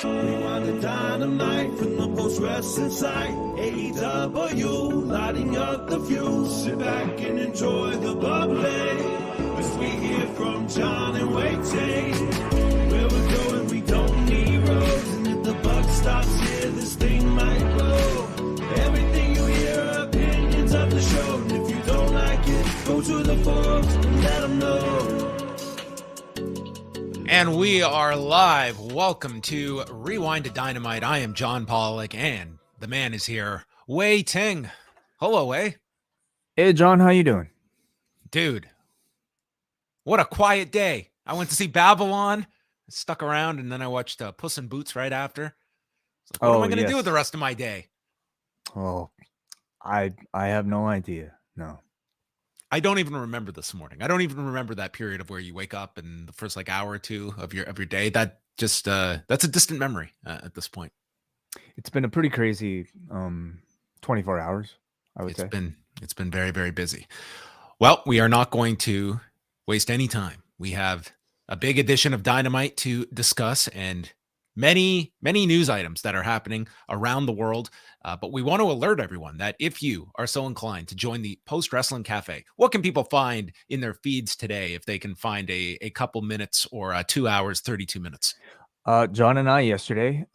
Rewind-A-Dynamite from the post-wrestling site. AEW, lighting up the fuse. Sit back and enjoy the bubbly as we hear from Jon and Wai Ting. Where we're going, we don't need roads. And if the buck stops here, this thing might blow. Everything you hear are opinions of the show. And if you don't like it, go to the forums and let them know. And we are live. Welcome to Rewind-A-Dynamite. I am Jon Pollock, and the man is here, Wai Ting. Hello, Wai. Hey, Jon, how you doing? Dude, what a quiet day. I went to see Babylon, stuck around, and then I watched Puss in Boots right after. What am I going to do with the rest of my day? Oh, I have no idea. No. I don't even remember this morning. I don't even remember that period of where you wake up and the first hour or two of your day. That just that's a distant memory at this point. It's been a pretty crazy 24 hours, I would say. It's been very, very busy. Well, we are not going to waste any time. We have a big edition of Dynamite to discuss and many news items that are happening around the world. But we want to alert everyone that if you are so inclined to join the Post Wrestling Cafe, what can people find in their feeds today if they can find a couple minutes or 2 hours, 32 minutes? Jon and I yesterday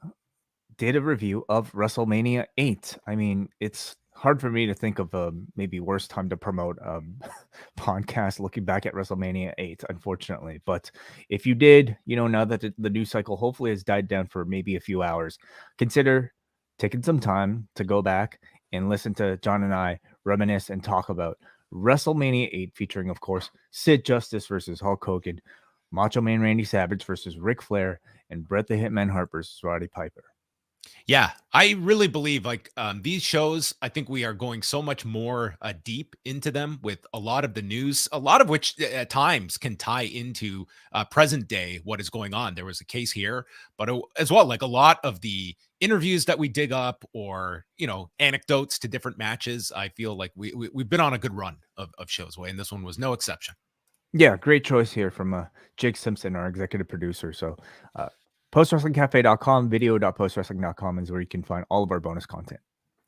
did a review of WrestleMania 8. I mean, it's hard for me to think of a maybe worse time to promote a podcast looking back at WrestleMania 8, unfortunately. But if you did, now that the news cycle hopefully has died down for maybe a few hours, consider taking some time to go back and listen to Jon and I reminisce and talk about WrestleMania 8, featuring, of course, Sid Justice versus Hulk Hogan, Macho Man Randy Savage versus Ric Flair, and Bret the Hitman Hart versus Roddy Piper. Yeah, I really believe these shows, I think we are going so much more deep into them with a lot of the news, a lot of which at times can tie into present day, what is going on. There was a case here, but as well, a lot of the interviews that we dig up or, anecdotes to different matches. I feel like we've been on a good run of shows, Wai, and this one was no exception. Yeah, great choice here from Jake Simpson, our executive producer. So, postwrestlingcafe.com, video.postwrestling.com is where you can find all of our bonus content.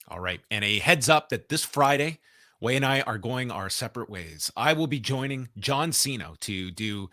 All right. And a heads up that this Friday, Wai and I are going our separate ways. I will be joining John Cena to do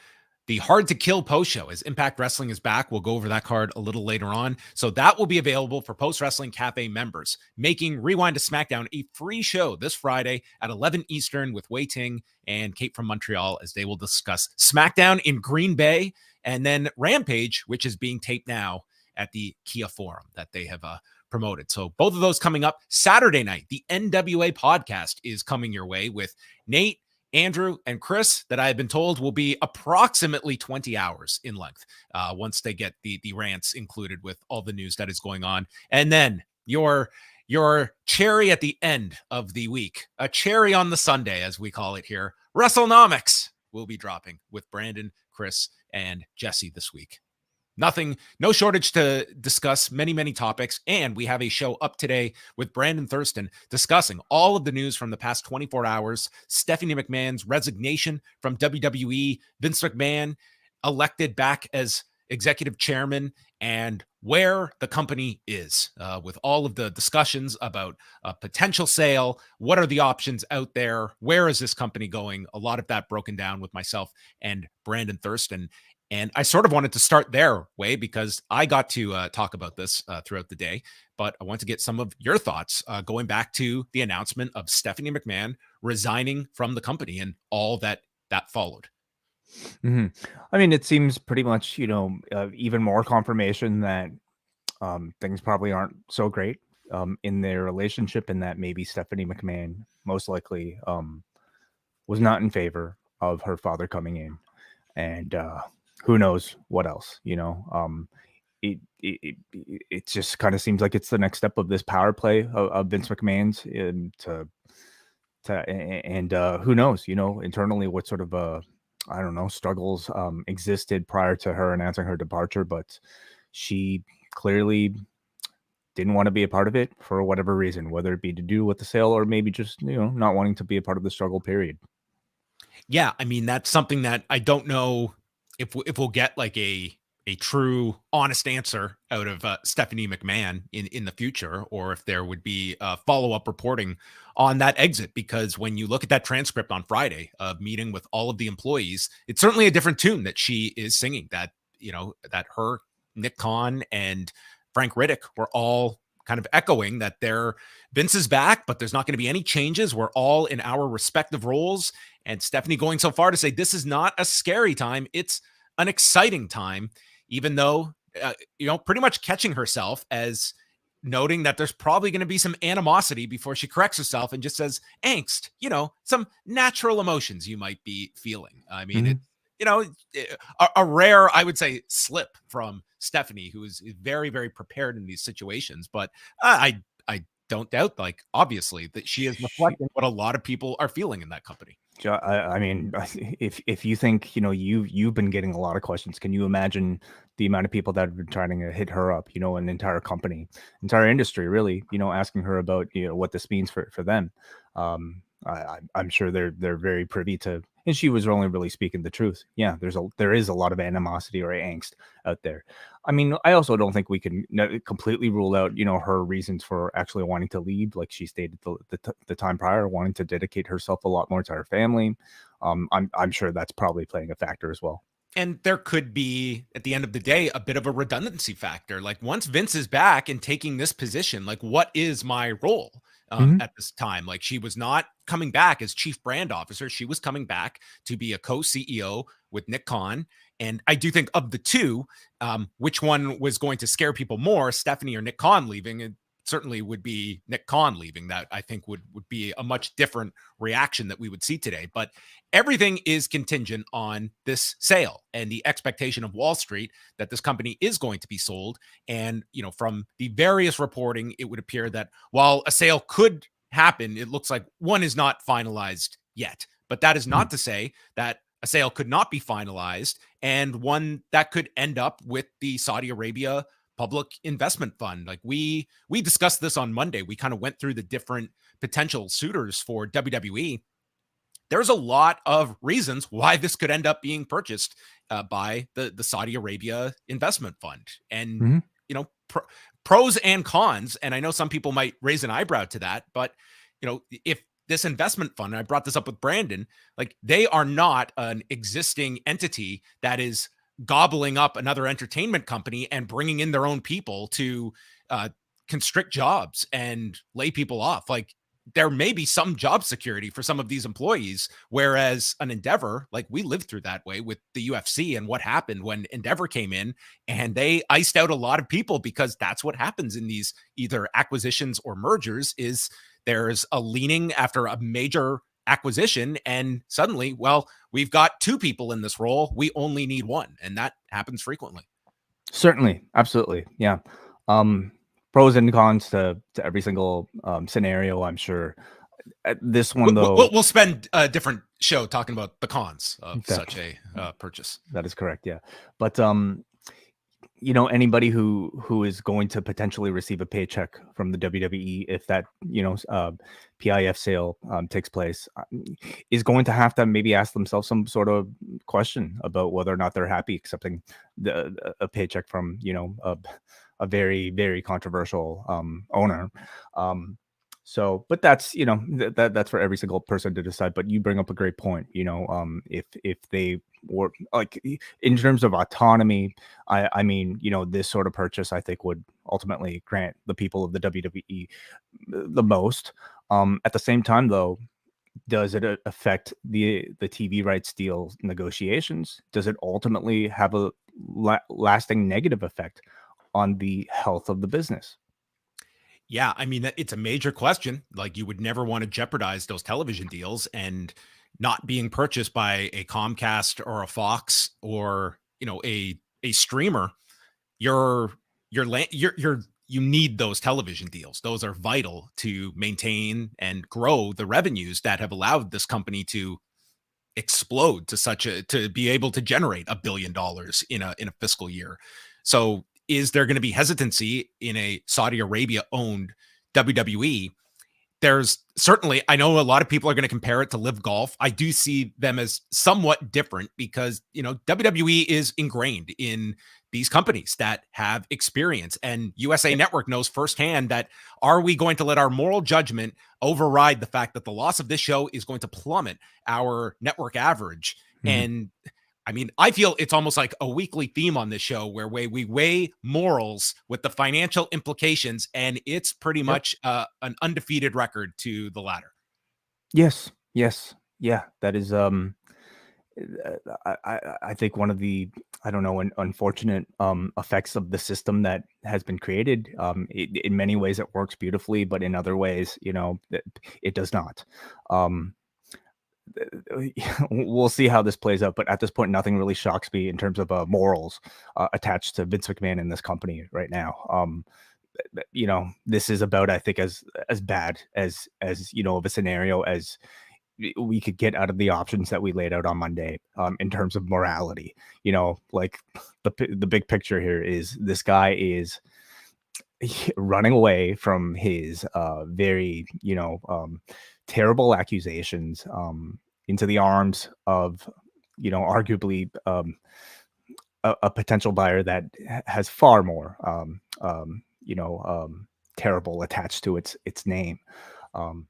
the Hard to Kill post show as Impact Wrestling is back. We'll go over that card a little later on. So that will be available for Post Wrestling Cafe members, making Rewind to SmackDown a free show this Friday at 11 Eastern with Wai Ting and Kate from Montreal as they will discuss SmackDown in Green Bay and then Rampage, which is being taped now at the Kia Forum that they have promoted. So both of those coming up Saturday night. The NWA podcast is coming your way with Nate, Andrew, and Chris that I have been told will be approximately 20 hours in length once they get the rants included with all the news that is going on. And then your cherry at the end of the week, a cherry on the Sunday, as we call it here, WrestleNomics will be dropping with Brandon, Chris, and Jesse this week. No shortage to discuss many topics. And we have a show up today with Brandon Thurston discussing all of the news from the past 24 hours, Stephanie McMahon's resignation from WWE, Vince McMahon elected back as executive chairman, and where the company is with all of the discussions about a potential sale. What are the options out there? Where is this company going? A lot of that broken down with myself and Brandon Thurston. And I sort of wanted to start there, Wai, because I got to talk about this throughout the day, but I want to get some of your thoughts going back to the announcement of Stephanie McMahon resigning from the company and all that followed. Mm-hmm. I mean, it seems pretty much, even more confirmation that things probably aren't so great in their relationship, and that maybe Stephanie McMahon most likely was not in favor of her father coming in, and who knows what else, it just kind of seems like it's the next step of this power play of Vince McMahon's and who knows, internally what sort of struggles existed prior to her announcing her departure, but she clearly didn't want to be a part of it for whatever reason, whether it be to do with the sale or maybe just, not wanting to be a part of the struggle period. Yeah. I mean, that's something that I don't know if we'll get a a true, honest answer out of Stephanie McMahon in the future, or if there would be follow-up reporting on that exit. Because when you look at that transcript on Friday of meeting with all of the employees, it's certainly a different tune that she is singing. That, you know, that her, Nick Khan, and Frank Riddick were all kind of echoing that Vince is back, but there's not going to be any changes. We're all in our respective roles. And Stephanie going so far to say this is not a scary time. It's an exciting time, even though, pretty much catching herself as noting that there's probably going to be some animosity before she corrects herself and just says angst, some natural emotions you might be feeling. I mean, a rare, I would say, slip from Stephanie, who is very, very prepared in these situations. But I don't doubt, obviously, that she is reflecting what a lot of people are feeling in that company. I mean, if you think, you've been getting a lot of questions, can you imagine the amount of people that have been trying to hit her up, an entire company, entire industry, really, asking her about, what this means for them. I'm sure they're very privy to, and she was only really speaking the truth. Yeah, there is a lot of animosity or angst out there. I mean, I also don't think we can completely rule out, her reasons for actually wanting to leave. Like she stated the time prior, wanting to dedicate herself a lot more to her family. I'm sure that's probably playing a factor as well. And there could be, at the end of the day, a bit of a redundancy factor. Like once Vince is back and taking this position, like what is my role? At this time, like she was not coming back as chief brand officer. She was coming back to be a co-CEO with Nick Khan. And I do think of the two, which one was going to scare people more, Stephanie or Nick Khan leaving? It certainly would be Nick Khan leaving. That I think would be a much different reaction that we would see today. But everything is contingent on this sale and the expectation of Wall Street that this company is going to be sold. And, from the various reporting, it would appear that while a sale could happen, it looks like one is not finalized yet. But that is not to say that a sale could not be finalized, and one that could end up with the Saudi Arabia Public Investment Fund. Like we discussed this on Monday. We kind of went through the different potential suitors for WWE. There's a lot of reasons why this could end up being purchased by the Saudi Arabia Investment Fund. And, pros and cons. And I know some people might raise an eyebrow to that, but, if this investment fund, and I brought this up with Brandon, like they are not an existing entity that is gobbling up another entertainment company and bringing in their own people to constrict jobs and lay people off. Like there may be some job security for some of these employees, whereas an Endeavor, like we lived through that way with the UFC and what happened when Endeavor came in and they iced out a lot of people, because that's what happens in these either acquisitions or mergers. Is there's a leaning after a major acquisition, and suddenly, well, we've got two people in this role, we only need one, and that happens frequently. Certainly, absolutely, yeah. Pros and cons to every single scenario, I'm sure. This one, though, we'll spend a different show talking about the cons of such a purchase. That is correct, yeah. But anybody who is going to potentially receive a paycheck from the WWE if that PIF sale takes place is going to have to maybe ask themselves some sort of question about whether or not they're happy accepting a paycheck from a very, very controversial owner. So, but that's that's for every single person to decide. But you bring up a great point. If they were like in terms of autonomy, I mean, this sort of purchase I think would ultimately grant the people of the WWE the most. At the same time, though, does it affect the TV rights deal negotiations? Does it ultimately have a lasting negative effect on the health of the business? Yeah, I mean, it's a major question. Like you would never want to jeopardize those television deals, and not being purchased by a Comcast or a Fox or, a streamer. You need those television deals. Those are vital to maintain and grow the revenues that have allowed this company to explode to be able to generate $1 billion in a fiscal year. So is there going to be hesitancy in a Saudi Arabia owned WWE? there's certainly, I know a lot of people are going to compare it to Live Golf. I do see them as somewhat different because, WWE is ingrained in these companies that have experience, and USA Network knows firsthand that, are we going to let our moral judgment override the fact that the loss of this show is going to plummet our network average? And I mean, I feel it's almost like a weekly theme on this show where we weigh morals with the financial implications, and it's pretty much an undefeated record to the latter. Yes. Yeah, that is I think one of the, I don't know, unfortunate effects of the system that has been created. In many ways it works beautifully, but in other ways, it does not. We'll see how this plays out, but at this point, nothing really shocks me in terms of morals attached to Vince McMahon in this company right now. This is about, I think, as bad as of a scenario as we could get out of the options that we laid out on Monday, in terms of morality. Like the big picture here is this guy is running away from his very terrible accusations into the arms of arguably a potential buyer that has far more terrible attached to its name.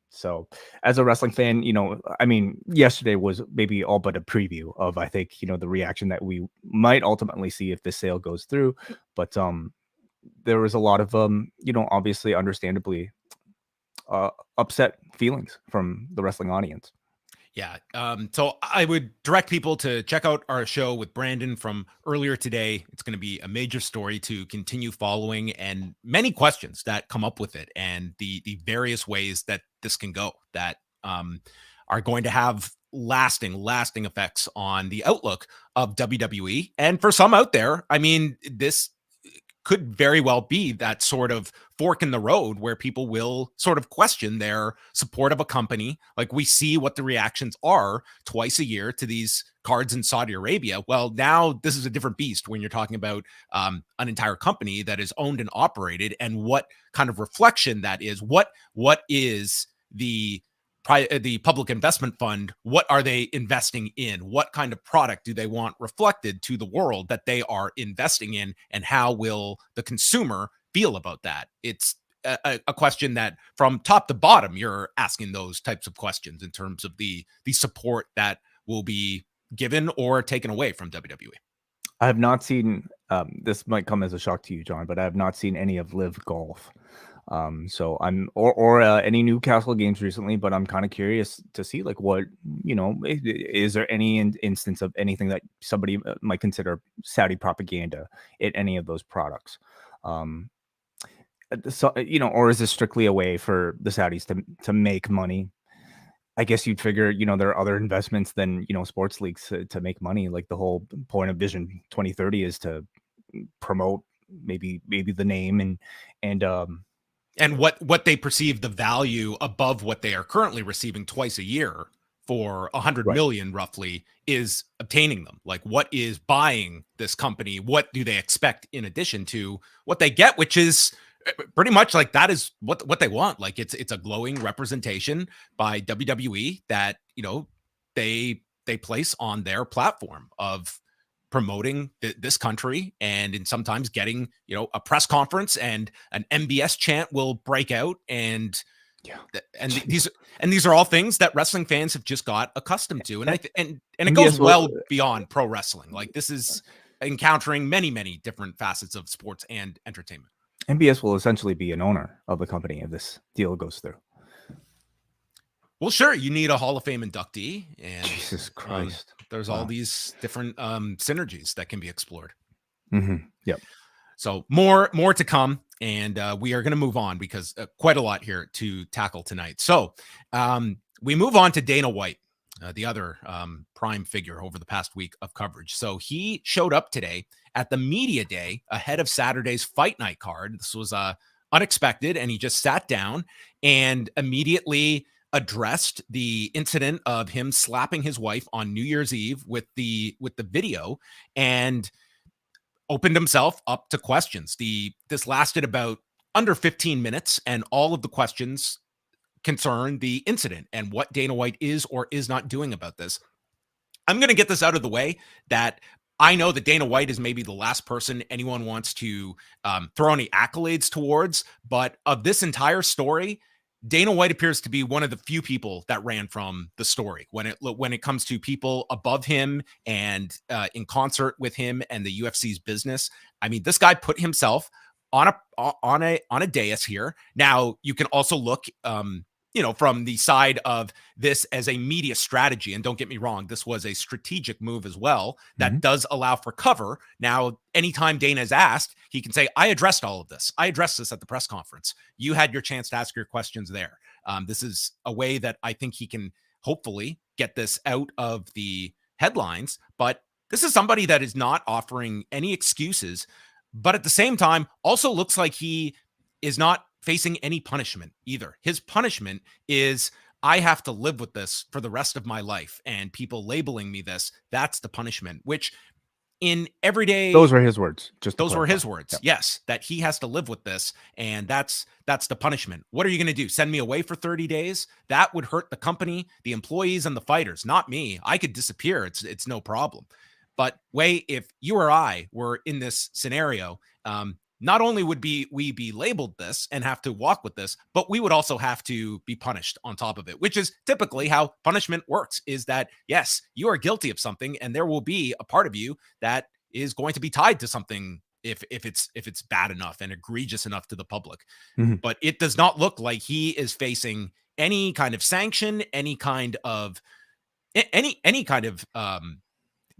So as a wrestling fan, I mean, yesterday was maybe all but a preview of, I think, the reaction that we might ultimately see if this sale goes through. But there was a lot of obviously understandably upset feelings from the wrestling audience. Yeah. So I would direct people to check out our show with Brandon from earlier today. It's going to be a major story to continue following, and many questions that come up with it, and the various ways that this can go that are going to have lasting effects on the outlook of WWE. And for some out there, I mean, this could very well be that sort of fork in the road where people will sort of question their support of a company. Like, we see what the reactions are twice a year to these cards in Saudi Arabia. Well, now this is a different beast when you're talking about an entire company that is owned and operated, and what kind of reflection that is. What is the public investment fund? What are they investing in? What kind of product do they want reflected to the world that they are investing in? And how will the consumer feel about that? It's a question that from top to bottom, you're asking those types of questions in terms of the support that will be given or taken away from WWE. I have not seen, this might come as a shock to you, John, but I have not seen any of Live Golf. So I'm or any Newcastle games recently, but I'm kind of curious to see, like, what, is there any instance of anything that somebody might consider Saudi propaganda in any of those products? So, or is this strictly a way for the Saudis to make money? I guess you'd figure, there are other investments than, sports leagues to make money. Like, the whole point of Vision 2030 is to promote maybe the name and what they perceive the value above what they are currently receiving twice a year for 100 million roughly is obtaining them. Like, what is buying this company? What do they expect in addition to what they get, which is pretty much like that is what they want. Like, it's a glowing representation by WWE that, they place on their platform of promoting this country, and in sometimes getting, a press conference, and an MBS chant will break out. And these are all things that wrestling fans have just got accustomed to. And it goes well beyond pro wrestling. Like, this is encountering many different facets of sports and entertainment. MBS will essentially be an owner of the company if this deal goes through. Well, sure, you need a Hall of Fame inductee, and Jesus Christ, there's all these different synergies that can be explored. Yep. So more to come, and we are going to move on because quite a lot here to tackle tonight. So we move on to Dana White, the other prime figure over the past week of coverage. So he showed up today at the media day ahead of Saturday's Fight Night card. This was unexpected, and he just sat down and immediately addressed the incident of him slapping his wife on New Year's Eve with the video, and opened himself up to questions. This lasted about under 15 minutes, and all of the questions concern the incident and what Dana White is or is not doing about this. I'm going to get this out of the way that I know that Dana White is maybe the last person anyone wants to throw any accolades towards, but of this entire story, Dana White appears to be one of the few people that ran from the story when it comes to people above him and in concert with him and the UFC's business. I mean, this guy put himself on a dais here. Now you can also look, from the side of this as a media strategy. And don't get me wrong, this was a strategic move as well that does allow for cover. Now, anytime Dana is asked, he can say, I addressed all of this. I addressed this at the press conference. You had your chance to ask your questions there. This is a way that I think he can hopefully get this out of the headlines. But this is somebody that is not offering any excuses, but at the same time also looks like he is not facing any punishment either. His punishment is, I have to live with this for the rest of my life, and people labeling me this, that's the punishment, which in everyday... Those were his words. Those were his words. Yep. Yes, that he has to live with this, and that's the punishment. What are you going to do? Send me away for 30 days? That would hurt the company, the employees, and the fighters, not me. I could disappear. It's no problem. But Wai, if you or I were in this scenario, not only would we be labeled this and have to walk with this, but we would also have to be punished on top of it, which is typically how punishment works, is that, yes, you are guilty of something and there will be a part of you that is going to be tied to something if it's bad enough and egregious enough to the public. But it does not look like he is facing any kind of sanction, any kind of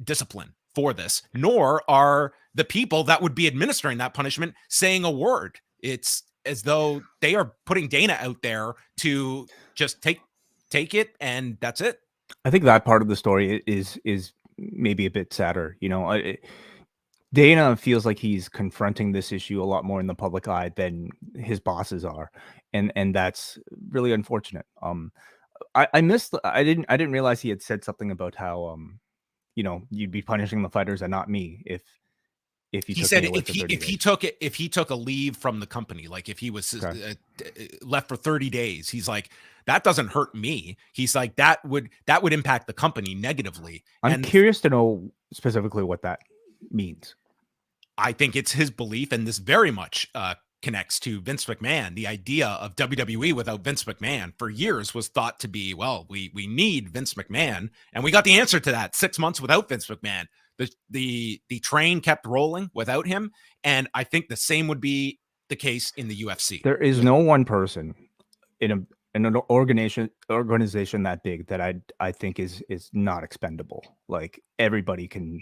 discipline for this, nor are the people that would be administering that punishment saying a word. It's as though they are putting Dana out there to just take it, and that's it. I think that part of the story is maybe a bit sadder. Dana feels like he's confronting this issue a lot more in the public eye than his bosses are, and that's really unfortunate. I didn't realize he had said something about how you'd be punishing the fighters and not me if he said if he took a leave from the company, like if he was left for 30 days, he's like, that doesn't hurt me. He's like, that would impact the company negatively. I'm curious to know specifically what that means. I think it's his belief, and this very much connects to Vince McMahon. The idea of WWE without Vince McMahon for years was thought to be, well, we need Vince McMahon, and we got the answer to that 6 months without Vince McMahon. The train kept rolling without him, and I think the same would be the case in the UFC. There is no one person in an organization that big that I think is not expendable. Like, everybody can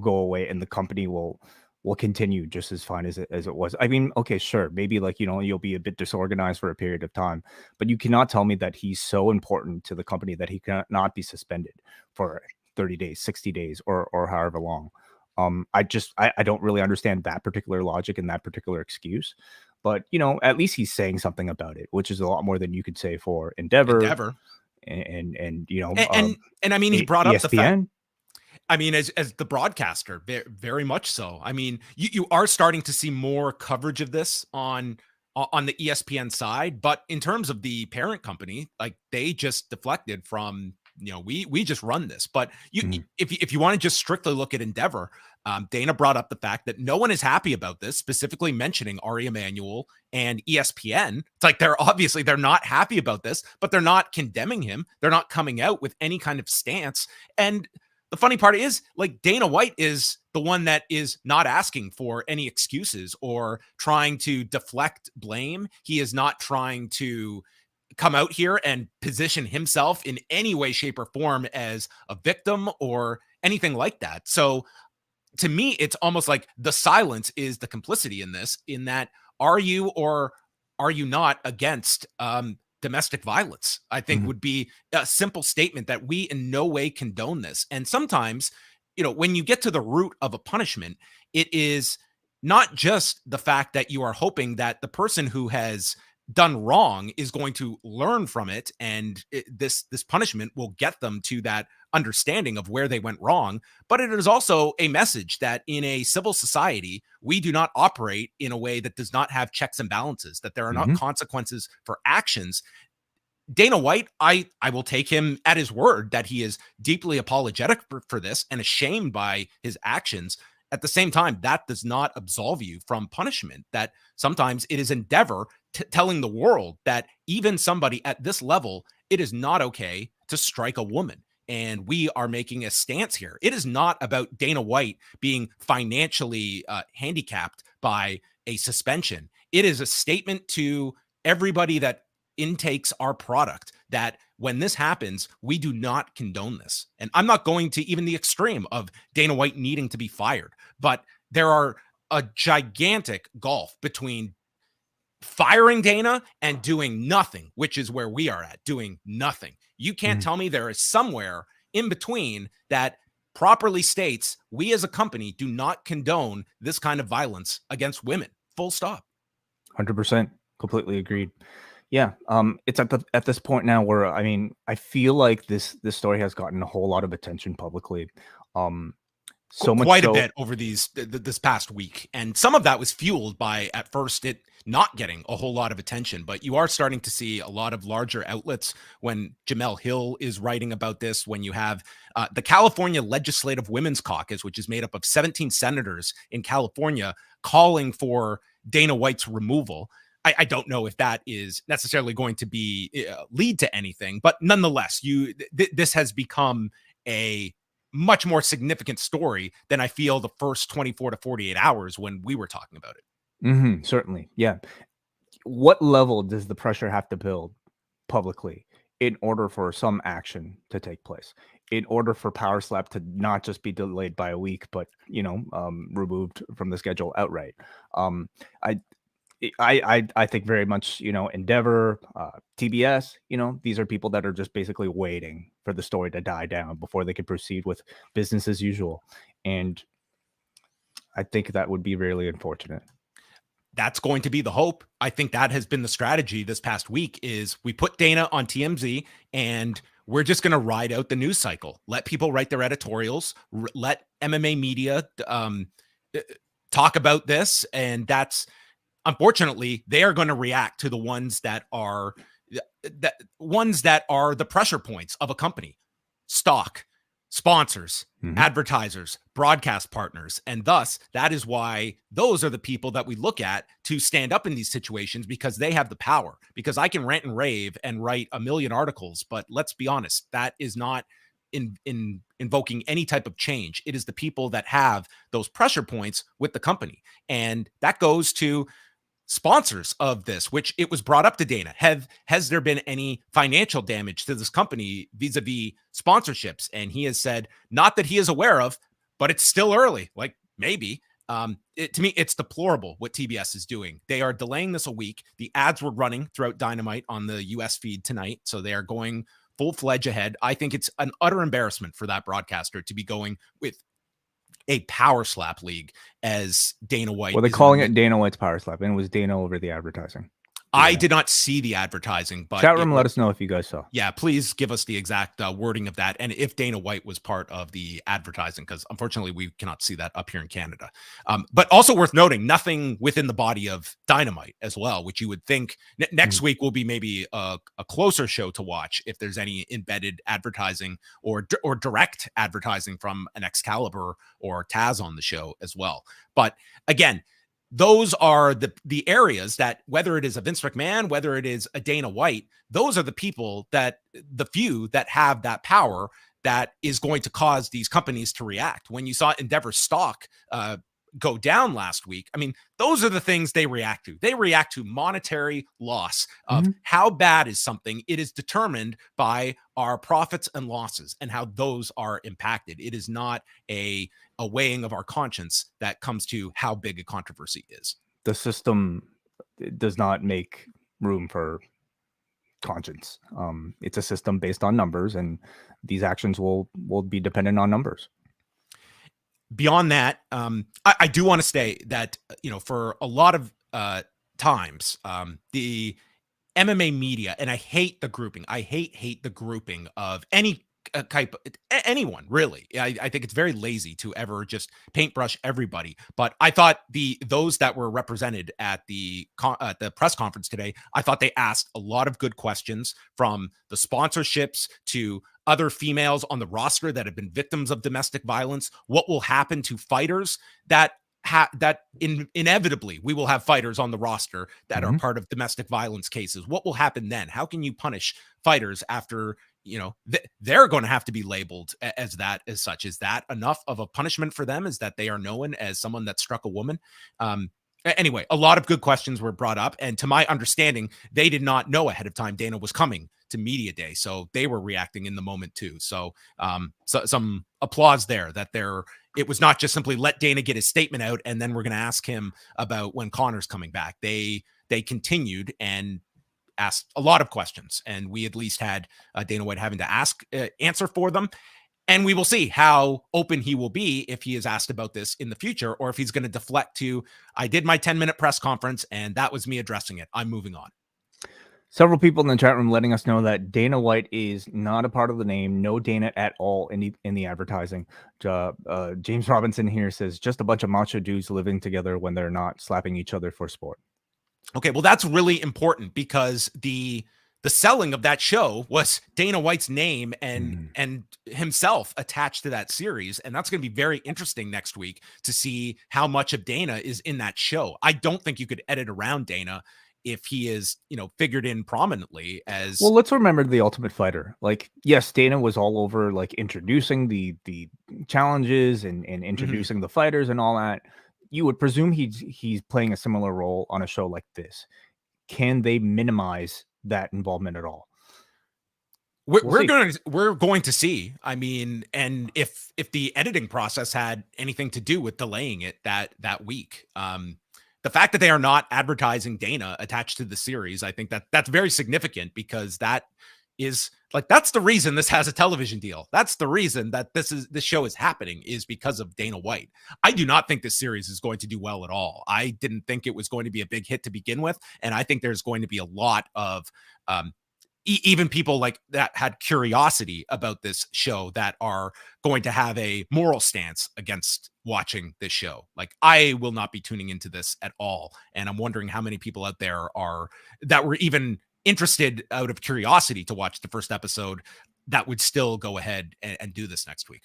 go away, and the company will continue just as fine as it was. I mean, okay, sure, maybe you'll be a bit disorganized for a period of time, but you cannot tell me that he's so important to the company that he cannot be suspended for 30 days, 60 days, or however long. I don't really understand that particular logic and that particular excuse, but at least he's saying something about it, which is a lot more than you could say for Endeavor. And I mean, he brought ESPN. Up the fact, I mean, as the broadcaster, very much so. I mean, you are starting to see more coverage of this on the ESPN side, but in terms of the parent company, like, they just deflected from, we just run this. But if you want to just strictly look at Endeavor, Dana brought up the fact that no one is happy about this, specifically mentioning Ari Emanuel and ESPN. It's like, they're not happy about this, but they're not condemning him. They're not coming out with any kind of stance. And the funny part is, like, Dana White is the one that is not asking for any excuses or trying to deflect blame. He is not trying to come out here and position himself in any way, shape, or form as a victim or anything like that. So to me, it's almost like the silence is the complicity in this, in that, are you or are you not against domestic violence? I think would be a simple statement that we in no way condone this. And sometimes, when you get to the root of a punishment, it is not just the fact that you are hoping that the person who has done wrong is going to learn from it, and this punishment will get them to that understanding of where they went wrong. But it is also a message that in a civil society, we do not operate in a way that does not have checks and balances, that there are not consequences for actions. Dana White, I will take him at his word that he is deeply apologetic for this and ashamed by his actions. At the same time, that does not absolve you from punishment. That sometimes it is Endeavor telling the world that even somebody at this level, it is not okay to strike a woman. And we are making a stance here. It is not about Dana White being financially handicapped by a suspension. It is a statement to everybody that intakes our product that when this happens, we do not condone this. And I'm not going to even the extreme of Dana White needing to be fired, but there are a gigantic gulf between firing Dana and doing nothing, which is where we are at, doing nothing. You can't tell me there is somewhere in between that properly states we as a company do not condone this kind of violence against women. Full stop. 100%. Completely agreed. Yeah. It's at this point now where, I mean, I feel like this story has gotten a whole lot of attention publicly. So much quite a bit over this past week. And some of that was fueled by, at first, it not getting a whole lot of attention, but you are starting to see a lot of larger outlets when Jamel Hill is writing about this, when you have the California Legislative Women's Caucus, which is made up of 17 senators in California, calling for Dana White's removal. I don't know if that is necessarily going to be lead to anything, but nonetheless, this has become a much more significant story than I feel the first 24 to 48 hours when we were talking about it. Certainly. Yeah. What level does the pressure have to build publicly in order for some action to take place, in order for Power Slap to not just be delayed by a week, but, removed from the schedule outright? I think very much, Endeavor, TBS, these are people that are just basically waiting for the story to die down before they can proceed with business as usual. And I think that would be really unfortunate. That's going to be the hope. I think that has been the strategy this past week is we put Dana on TMZ and we're just going to ride out the news cycle. Let people write their editorials, let MMA media talk about this. And that's, unfortunately, they are going to react to the ones that are the pressure points of a company: stock, sponsors, advertisers, broadcast partners. And thus, that is why those are the people that we look at to stand up in these situations, because they have the power. Because I can rant and rave and write a million articles, but let's be honest, that is not invoking any type of change. It is the people that have those pressure points with the company. And that goes to sponsors of this, which it was brought up to Dana. Has there been any financial damage to this company vis-a-vis sponsorships? And he has said, not that he is aware of, but it's still early. Like, maybe. To me, it's deplorable what TBS is doing. They are delaying this a week. The ads were running throughout Dynamite on the US feed tonight, so they are going full-fledged ahead. I think it's an utter embarrassment for that broadcaster to be going with a Power Slap league as Dana White. Well, they're calling it Dana White's Power Slap, and it was Dana over the advertising. I did not see the advertising, but chat room, let us know if you guys saw. Yeah, please give us the exact wording of that, and if Dana White was part of the advertising, because unfortunately we cannot see that up here in Canada. But also worth noting, nothing within the body of Dynamite as well, which you would think next week will be maybe a closer show to watch if there's any embedded advertising or direct advertising from an Excalibur or Taz on the show as well. But again, those are the areas that, whether it is a Vince McMahon, whether it is a Dana White, those are the people that, the few that have that power that is going to cause these companies to react. When you saw Endeavor stock go down last week, I mean, those are the things they react to. They react to monetary loss of how bad is something. It is determined by our profits and losses and how those are impacted. It is not a weighing of our conscience that comes to how big a controversy is. The system does not make room for conscience. It's a system based on numbers, and these actions will be dependent on numbers. Beyond that, I do want to say that, for a lot of times, the MMA media, and I hate the grouping. I hate the grouping of any anyone really. I think it's very lazy to ever just paintbrush everybody. But I thought those that were represented at the press conference today, I thought they asked a lot of good questions, from the sponsorships to other females on the roster that have been victims of domestic violence. What will happen to fighters that inevitably we will have fighters on the roster that are part of domestic violence cases? What will happen then? How can you punish fighters after, they're going to have to be labeled as such? Is that enough of a punishment for them? Is that they are known as someone that struck a woman? Anyway, a lot of good questions were brought up. And to my understanding, they did not know ahead of time Dana was coming to media day. So they were reacting in the moment too. So, some applause there, that it was not just simply let Dana get his statement out and then we're going to ask him about when Connor's coming back. They continued and asked a lot of questions, and we at least had Dana White having to answer for them. And we will see how open he will be if he is asked about this in the future, or if he's going to deflect to, I did my 10-minute press conference and that was me addressing it, I'm moving on. Several people in the chat room letting us know that Dana White is not a part of the name. No Dana at all in the advertising. James Robinson here says just a bunch of macho dudes living together when they're not slapping each other for sport. Okay, well, that's really important, because the selling of that show was Dana White's name and himself attached to that series. And that's going to be very interesting next week to see how much of Dana is in that show. I don't think you could edit around Dana if he is, figured in prominently as... Well, let's remember the Ultimate Fighter. Like, yes, Dana was all over, like, introducing the challenges and introducing the fighters and all that. You would presume he's playing a similar role on a show like this. Can they minimize that involvement at all? We're going to see. I mean, and if the editing process had anything to do with delaying it that week, the fact that they are not advertising Dana attached to the series, I think that's very significant, because that is that's the reason this has a television deal. That's the reason that this show is happening, is because of Dana White. I do not think this series is going to do well at all. I didn't think it was going to be a big hit to begin with. And I think there's going to be a lot of, even people like that had curiosity about this show that are going to have a moral stance against watching this show. Like, I will not be tuning into this at all. And I'm wondering how many people out there that were even interested out of curiosity to watch the first episode that would still go ahead and do this next week.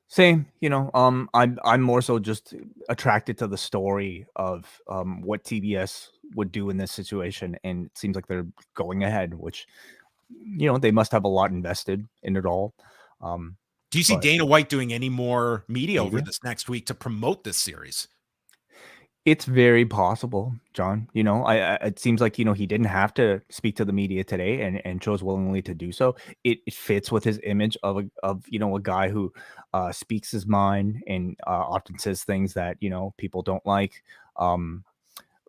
Same, I'm more so just attracted to the story of what TBS would do in this situation, and it seems like they're going ahead, which they must have a lot invested in it all. Do you see Dana White doing any more media over this next week to promote this series? It's very possible, John. It seems like, he didn't have to speak to the media today and chose willingly to do so. It fits with his image of a guy who speaks his mind and often says things that, people don't like.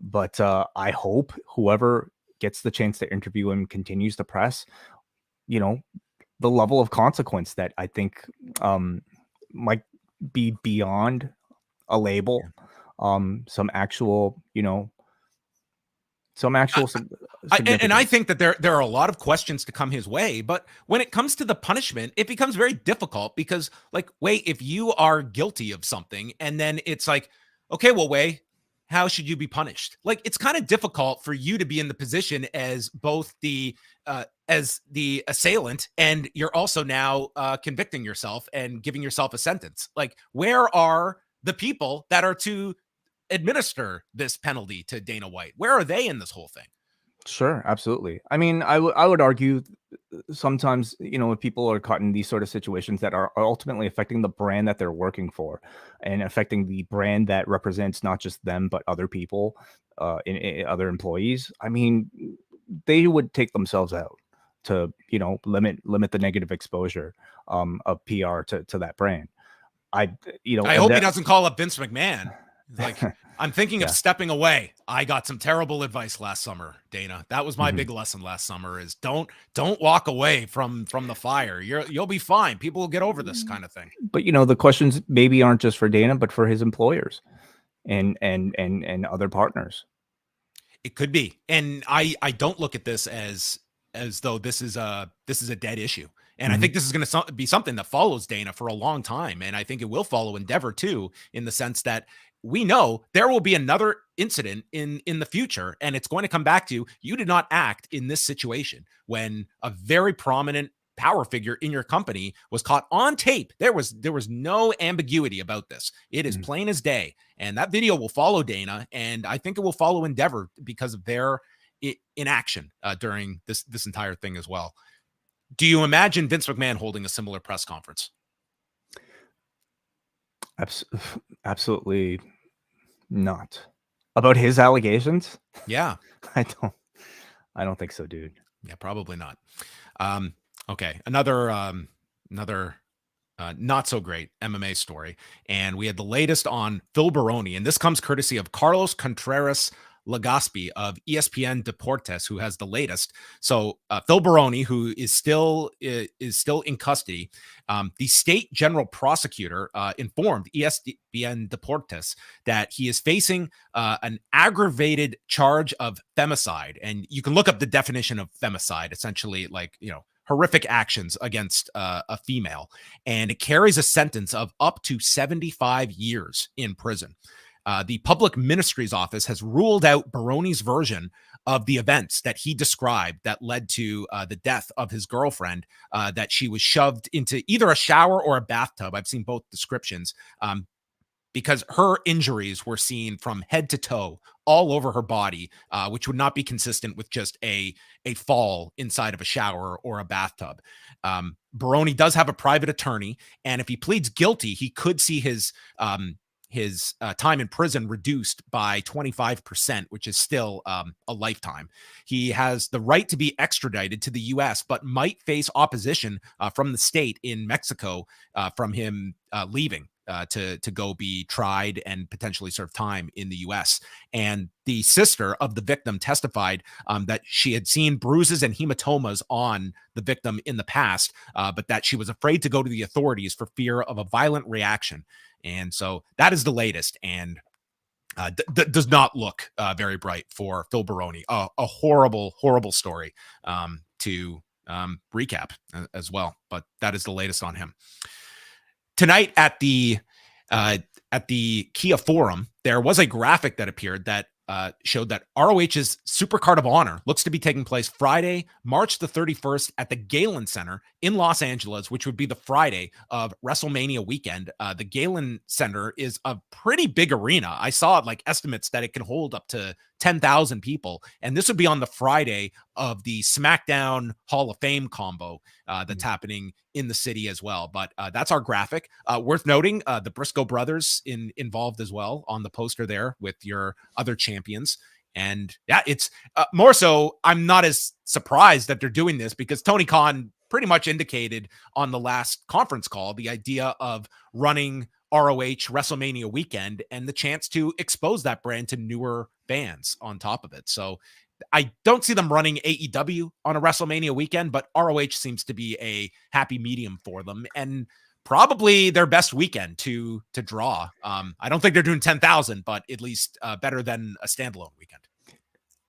But I hope whoever gets the chance to interview him continues to press, the level of consequence that I think might be beyond a label. Some actual, and I think that there are a lot of questions to come his way, but when it comes to the punishment, it becomes very difficult, because Wai, if you are guilty of something and then it's like, okay, well, Wai, how should you be punished? It's kind of difficult for you to be in the position as both as the assailant, and you're also now convicting yourself and giving yourself a sentence. Where are the people that are to administer this penalty to Dana White? Where are they in this whole thing? Sure, absolutely. I mean, I would argue sometimes, if people are caught in these sort of situations that are ultimately affecting the brand that they're working for, and affecting the brand that represents not just them, but other people, in other employees, I mean, they would take themselves out to, limit the negative exposure of PR to that brand. I hope he doesn't call up Vince McMahon. I'm thinking of stepping away. I got some terrible advice last summer, Dana. That was my big lesson last summer, is don't walk away from the fire. You'll be fine. People will get over this kind of thing. But the questions maybe aren't just for Dana, but for his employers and other partners. It could be. And I don't look at this as though this is a dead issue. And I think this is going to be something that follows Dana for a long time. And I think it will follow Endeavor too, in the sense that we know there will be another incident in the future. And it's going to come back to, you did not act in this situation when a very prominent power figure in your company was caught on tape. There was no ambiguity about this. It is plain as day. And that video will follow Dana. And I think it will follow Endeavor because of their inaction during this entire thing as well. Do you imagine Vince McMahon holding a similar press conference? Absolutely not. About his allegations? Yeah. I don't think so, dude. Yeah, probably not. Okay. Another not so great MMA story. And we had the latest on Phil Baroni. And this comes courtesy of Carlos Contreras Legaspi of ESPN Deportes, who has the latest. So Phil Baroni, who is still in custody, the state general prosecutor informed ESPN Deportes that he is facing an aggravated charge of femicide. And you can look up the definition of femicide, essentially like, horrific actions against a female. And it carries a sentence of up to 75 years in prison. The Public Ministry's Office has ruled out Baroni's version of the events that he described that led to the death of his girlfriend, that she was shoved into either a shower or a bathtub. I've seen both descriptions, because her injuries were seen from head to toe all over her body, which would not be consistent with just a fall inside of a shower or a bathtub. Baroni does have a private attorney, and if he pleads guilty, he could see his time in prison reduced by 25%, which is still a lifetime. He has the right to be extradited to the U.S., but might face opposition from the state in Mexico from him leaving to go be tried and potentially serve time in the U.S. And the sister of the victim testified that she had seen bruises and hematomas on the victim in the past, but that she was afraid to go to the authorities for fear of a violent reaction. And so that is the latest, and does not look very bright for Phil Baroni. A horrible, horrible story to recap as well. But that is the latest on him. Tonight at the Kia Forum, there was a graphic that appeared that showed that ROH's Supercard of Honor looks to be taking place Friday, March the 31st at the Galen Center in Los Angeles, which would be the Friday of WrestleMania weekend. The Galen Center is a pretty big arena. I saw like estimates that it can hold up to 10,000 people. And this would be on the Friday of the SmackDown Hall of Fame combo that's happening in the city as well. But that's our graphic. Worth noting, the Briscoe brothers involved as well on the poster there with your other champions. And yeah, it's more so, I'm not as surprised that they're doing this because Tony Khan pretty much indicated on the last conference call the idea of running ROH WrestleMania weekend and the chance to expose that brand to newer fans on top of it. So I don't see them running AEW on a WrestleMania weekend, but ROH seems to be a happy medium for them and probably their best weekend to draw. I don't think they're doing 10,000, but at least better than a standalone weekend.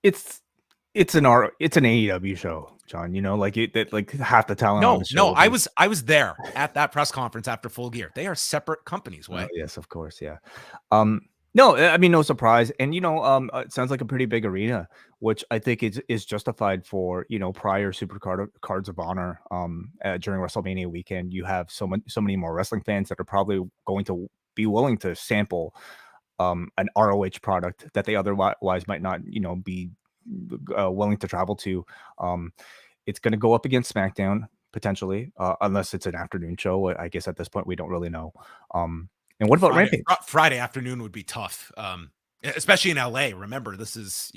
It's an AEW show, John. Like half the talent. No, on the show I was there at that press conference after Full Gear. They are separate companies. Way. Yes, of course, yeah. No, I mean, no surprise. And, it sounds like a pretty big arena, which I think is justified for, prior Supercards of Honor during WrestleMania weekend. You have so many more wrestling fans that are probably going to be willing to sample an ROH product that they otherwise might not, be willing to travel to. It's going to go up against SmackDown potentially, unless it's an afternoon show. I guess at this point, we don't really know. And what about Rampage? Friday afternoon would be tough, especially in LA. Remember, this is,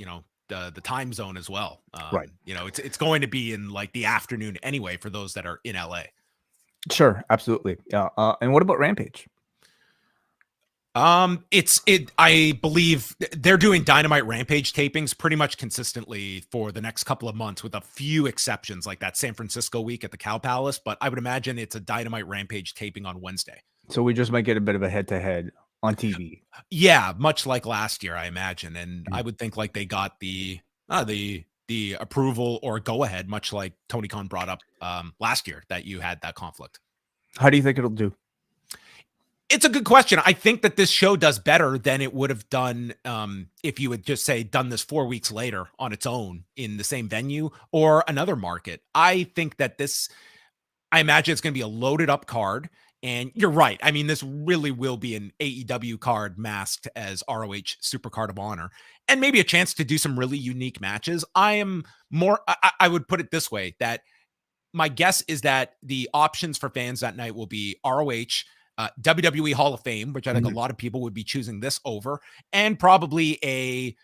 the time zone as well. Right. It's going to be in like the afternoon anyway for those that are in LA. Sure. Absolutely. Yeah. And what about Rampage? I believe they're doing Dynamite Rampage tapings pretty much consistently for the next couple of months with a few exceptions like that San Francisco week at the Cow Palace. But I would imagine it's a Dynamite Rampage taping on Wednesday. So we just might get a bit of a head-to-head on TV. Yeah, much like last year, I imagine. And I would think like they got the the approval or go ahead, much like Tony Khan brought up last year that you had that conflict. How do you think it'll do? It's a good question. I think that this show does better than it would have done if you had just say done this 4 weeks later on its own in the same venue or another market. I think that I imagine it's going to be a loaded up card. And you're right. I mean, this really will be an AEW card masked as ROH Supercard of Honor, and maybe a chance to do some really unique matches. I would put it this way, that my guess is that the options for fans that night will be ROH, WWE Hall of Fame, which I think a lot of people would be choosing this over, and probably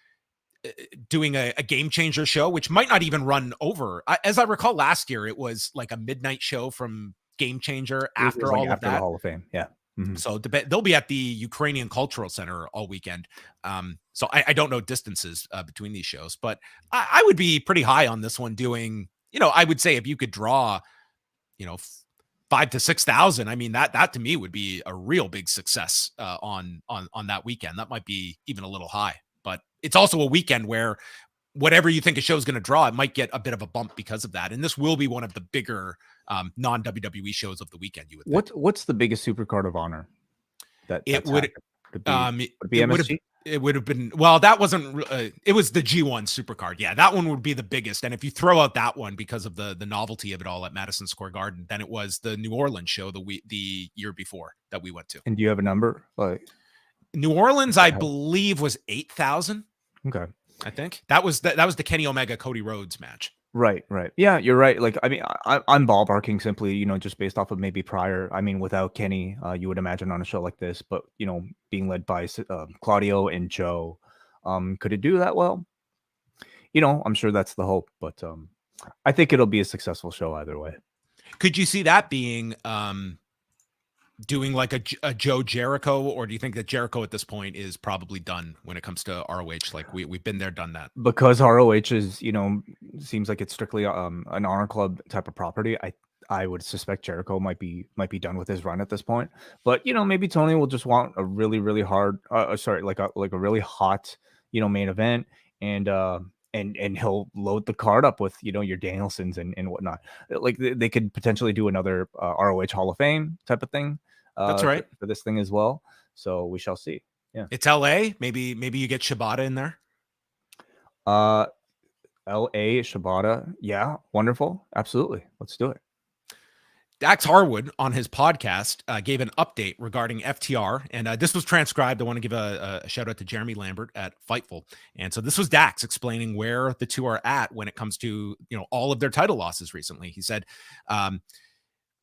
doing a game changer show, which might not even run over. As I recall last year, it was like a midnight show from Game Changer after all of that. The Hall of Fame. Yeah. Mm-hmm. So they'll be at the Ukrainian Cultural Center all weekend. So I don't know distances between these shows, but I would be pretty high on this one doing, I would say if you could draw, 5,000 to 6,000. I mean, that to me would be a real big success on that weekend. That might be even a little high, but it's also a weekend where whatever you think a show is going to draw, it might get a bit of a bump because of that. And this will be one of the bigger non-WWE shows of the weekend. You would think. What's the biggest Supercard of Honor? It would be MSG? It would have been, well, that wasn't, it was the G1 Supercard. Yeah, that one would be the biggest. And if you throw out that one because of the novelty of it all at Madison Square Garden, then it was the New Orleans show the year before that we went to. And do you have a number? New Orleans, I believe, was 8,000. Okay. I think that was the Kenny Omega Cody Rhodes match. Right. Yeah, you're right. Like, I mean, I'm ballparking simply, just based off of maybe prior. I mean, without Kenny, you would imagine on a show like this, but being led by Claudio and Joe, could it do that well? I'm sure that's the hope, but I think it'll be a successful show either way. Could you see that being doing like a Joe Jericho, or do you think that Jericho at this point is probably done when it comes to ROH? Like we've been there, done that. Because ROH is, seems like it's strictly an Honor Club type of property. I would suspect Jericho might be done with his run at this point. But maybe Tony will just want a really, really hard, like a really hot, main event, and he'll load the card up with your Danielsons and whatnot. Like they could potentially do another ROH Hall of Fame type of thing. That's right, for this thing as well. So we shall see. Yeah, it's LA. Maybe you get Shibata in there. LA Shibata. Yeah, wonderful. Absolutely. Let's do it. Dax Harwood on his podcast gave an update regarding FTR, and this was transcribed. I want to give a shout out to Jeremy Lambert at Fightful. And so this was Dax explaining where the two are at when it comes to, all of their title losses recently. He said,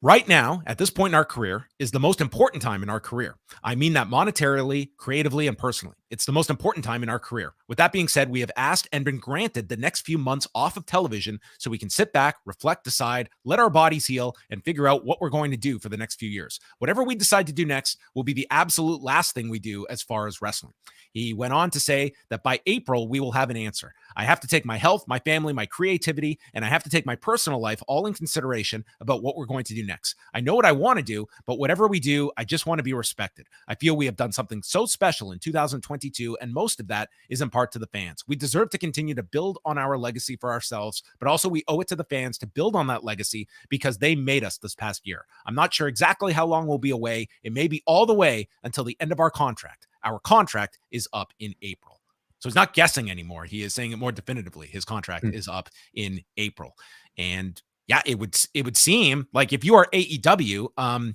right now, at this point in our career, is the most important time in our career. I mean that monetarily, creatively, and personally. It's the most important time in our career. With that being said, we have asked and been granted the next few months off of television so we can sit back, reflect, decide, let our bodies heal, and figure out what we're going to do for the next few years. Whatever we decide to do next will be the absolute last thing we do as far as wrestling. He went on to say that by April, we will have an answer. I have to take my health, my family, my creativity, and I have to take my personal life all in consideration about what we're going to do next. I know what I want to do, but whatever we do, I just want to be respected. I feel we have done something so special in 2022, and most of that is in part to the fans. We deserve to continue to build on our legacy for ourselves, but also we owe it to the fans to build on that legacy because they made us this past year. I'm not sure exactly how long we'll be away. It may be all the way until the end of our contract. Our contract is up in April. So he's not guessing anymore. He is saying it more definitively. His contract is up in April. And yeah, it would seem like if you are AEW,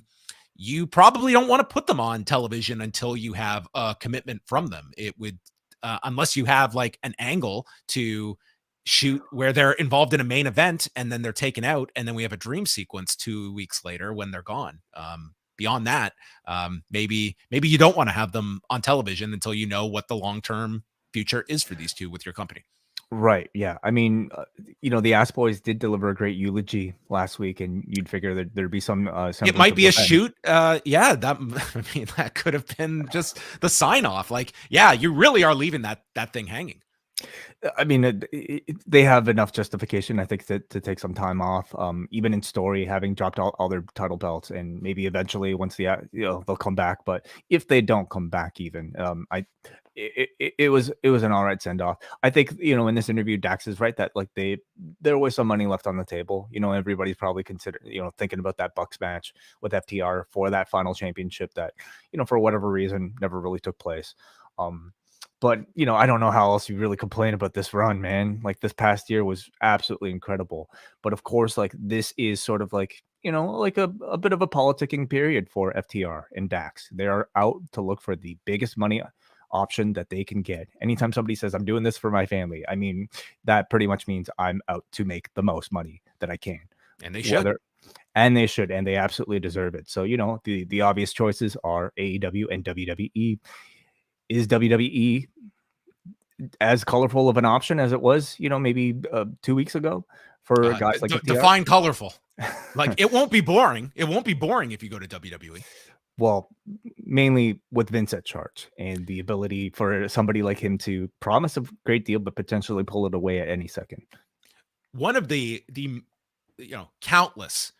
you probably don't want to put them on television until you have a commitment from them. It would, unless you have like an angle to shoot where they're involved in a main event and then they're taken out, and then we have a dream sequence 2 weeks later when they're gone. Beyond that, maybe you don't want to have them on television until you know what the long-term future is for these two with your company. Right. Yeah. I mean, the Ass Boys did deliver a great eulogy last week, and you'd figure that there'd be some. It might be a shoot. Yeah. That could have been just the sign off. Like, yeah, you really are leaving that thing hanging. I mean, they have enough justification, I think, to take some time off. Even in story, having dropped all their title belts, and maybe eventually once they'll come back. But if they don't come back, even it was an all right send off. I think in this interview, Dax is right that like there was some money left on the table. Everybody's probably thinking about that Bucks match with FTR for that final championship that for whatever reason never really took place. But I don't know how else you really complain about this run, man. Like this past year was absolutely incredible. But of course, like this is sort of like like a bit of a politicking period for FTR and Dax. They are out to look for the biggest money option that they can get. Anytime somebody says I'm doing this for my family, I mean that pretty much means I'm out to make the most money that I can. And they should. And they absolutely deserve it. So the obvious choices are AEW and WWE. Is WWE as colorful of an option as it was, maybe 2 weeks ago for guys like define colorful? Like it won't be boring. It won't be boring if you go to WWE. Well, mainly with Vince at charge and the ability for somebody like him to promise a great deal, but potentially pull it away at any second. One of the countless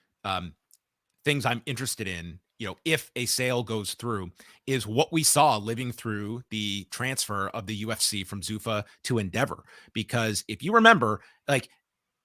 things I'm interested in, if a sale goes through, is what we saw living through the transfer of the UFC from Zuffa to Endeavor. Because if you remember, like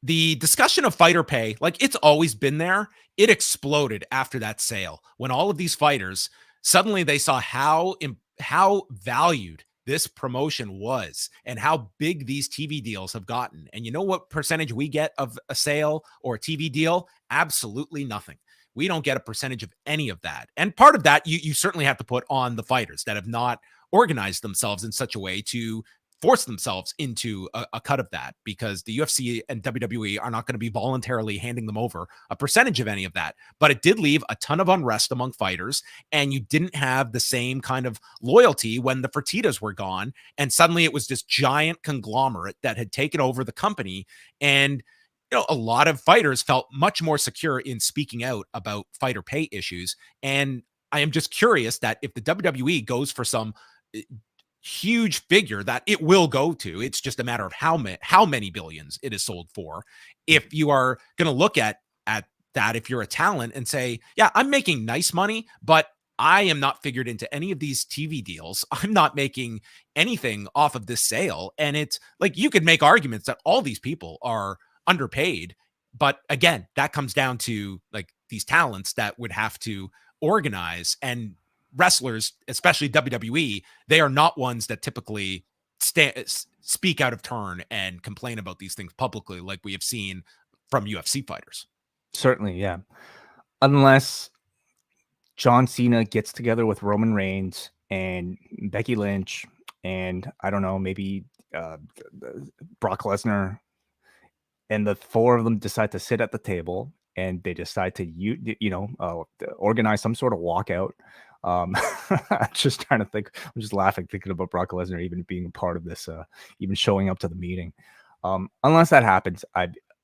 the discussion of fighter pay, like it's always been there. It exploded after that sale when all of these fighters suddenly they saw how valued this promotion was and how big these TV deals have gotten. And you know what percentage we get of a sale or a TV deal? Absolutely nothing. We don't get a percentage of any of that. And part of that, you certainly have to put on the fighters that have not organized themselves in such a way to force themselves into a cut of that, because the UFC and WWE are not going to be voluntarily handing them over a percentage of any of that. But it did leave a ton of unrest among fighters, and you didn't have the same kind of loyalty when the Fertittas were gone. And suddenly it was this giant conglomerate that had taken over the company. And a lot of fighters felt much more secure in speaking out about fighter pay issues. And I am just curious that if the WWE goes for some huge figure that it will go to, it's just a matter of how many billions it is sold for. If you are going to look at that, if you're a talent and say, yeah, I'm making nice money, but I am not figured into any of these TV deals. I'm not making anything off of this sale. And it's like, you could make arguments that all these people are underpaid. But again, that comes down to like these talents that would have to organize, and wrestlers, especially WWE, they are not ones that typically speak out of turn and complain about these things publicly like we have seen from UFC fighters. Certainly, yeah. Unless John Cena gets together with Roman Reigns and Becky Lynch and I don't know, maybe Brock Lesnar, and the four of them decide to sit at the table and they decide to organize some sort of walkout. I'm just trying to think. I'm just laughing thinking about Brock Lesnar even being a part of this, even showing up to the meeting. Unless that happens,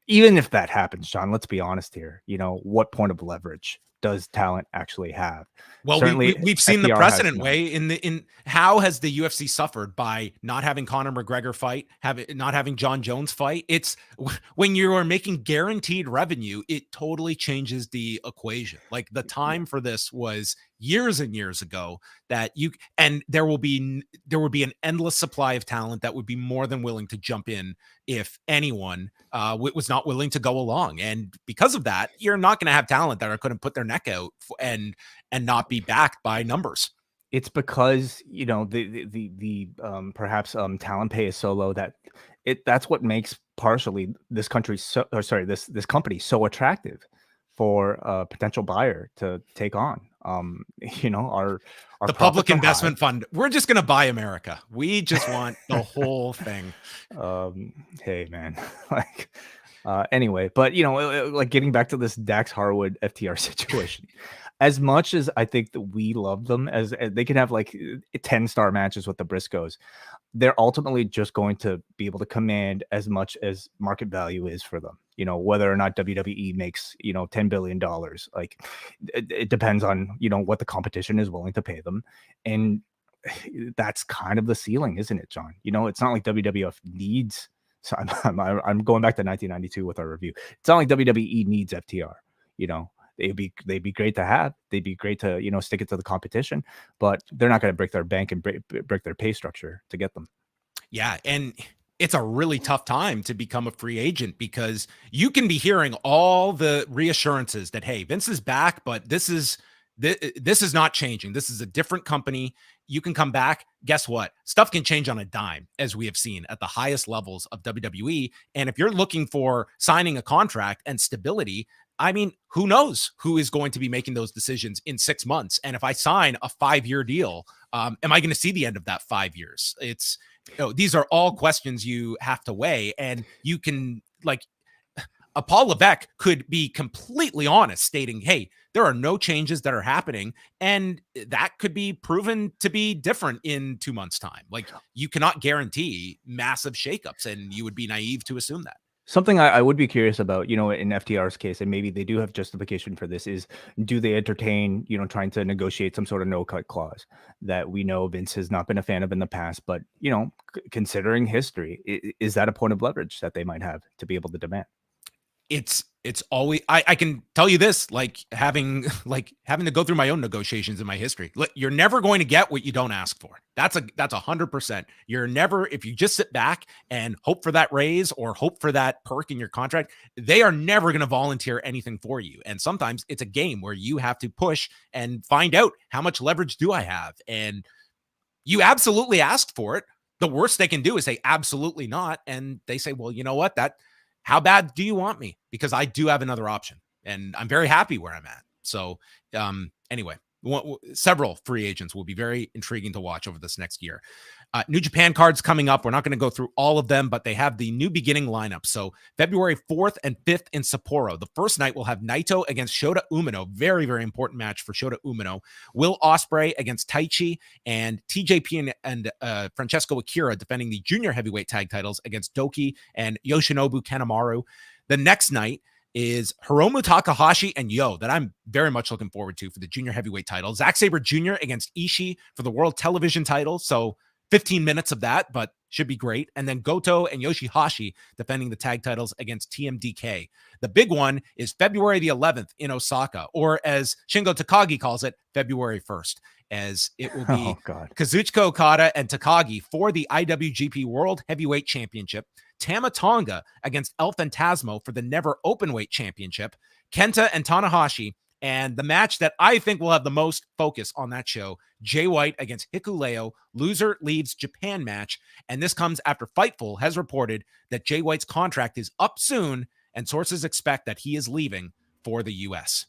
even if that happens, John, let's be honest here. What point of leverage does talent actually have? Well, we've seen the precedent way in how has the UFC suffered by not having Conor McGregor fight, not having John Jones fight. It's when you are making guaranteed revenue, it totally changes the equation. Like the time for this was years and years ago, and there would be an endless supply of talent that would be more than willing to jump in if anyone was not willing to go along. And because of that, you're not going to have talent that are going to put their neck out and not be backed by numbers. It's because the perhaps talent pay is so low that that's what makes partially this company so attractive for a potential buyer to take on. Our the public investment fund. We're just going to buy America. We just want the whole thing. Hey man, anyway, but like getting back to this Dax Harwood FTR situation, as much as I think that we love them, as they can have like 10-star matches with the Briscoes, they're ultimately just going to be able to command as much as market value is for them. Whether or not WWE makes, $10 billion, like it depends on, what the competition is willing to pay them. And that's kind of the ceiling, isn't it, John? You know, it's not like WWF needs. So I'm going back to 1992 with our review. It's not like WWE needs FTR. You know, they'd be great to have. They'd be great to, you know, stick it to the competition, but they're not going to break their bank and break their pay structure to get them. Yeah, and it's a really tough time to become a free agent because you can be hearing all the reassurances that, hey, Vince is back, but this is not changing. This is a different company. You can come back. Guess what? Stuff can change on a dime, as we have seen at the highest levels of WWE. And if you're looking for signing a contract and stability, I mean, who knows who is going to be making those decisions in 6 months? And if I sign a 5-year deal, am I going to see the end of that 5 years? It's, you know, these are all questions you have to weigh, and you can, like, Paul Levesque could be completely honest, stating, hey, there are no changes that are happening, and that could be proven to be different in 2 months' time. Like, you cannot guarantee massive shakeups, and you would be naive to assume that. Something I would be curious about, you know, in FTR's case, and maybe they do have justification for this, is do they entertain, you know, trying to negotiate some sort of no-cut clause that we know Vince has not been a fan of in the past, but, you know, considering history, is that a point of leverage that they might have to be able to demand? It's always, I can tell you this, like having to go through my own negotiations in my history. You're never going to get what you don't ask for. That's 100%. You're never, if you just sit back and hope for that raise or hope for that perk in your contract, they are never going to volunteer anything for you. And sometimes it's a game where you have to push and find out, how much leverage do I have? And you absolutely asked for it. The worst they can do is say absolutely not. And they say, well, you know what, how bad do you want me? Because I do have another option, and I'm very happy where I'm at. So anyway, several free agents will be very intriguing to watch over this next year. New Japan cards coming up. We're not going to go through all of them, but they have the New Beginning lineup. So February 4th and 5th in Sapporo. The first night we'll have Naito against Shota Umino. Very, very important match for Shota Umino. Will Ospreay against Taichi, and TJP and Francesco Akira defending the junior heavyweight tag titles against Doki and Yoshinobu Kanemaru. The next night is Hiromu Takahashi and Yo, that I'm very much looking forward to for the junior heavyweight title. Zack Sabre Jr. against Ishii for the world television title. So 15 minutes of that, but should be great. And then Goto and Yoshihashi defending the tag titles against TMDK. The big one is February the 11th in Osaka, or as Shingo Takagi calls it, February 1st, as it will be Kazuchika Okada and Takagi for the IWGP World Heavyweight Championship, Tama Tonga against El Phantasmo for the Never Openweight Championship, Kenta and Tanahashi, and the match that I think will have the most focus on that show, Jay White against Hikuleo, loser leaves Japan match. And this comes after Fightful has reported that Jay White's contract is up soon, and sources expect that he is leaving for the U.S.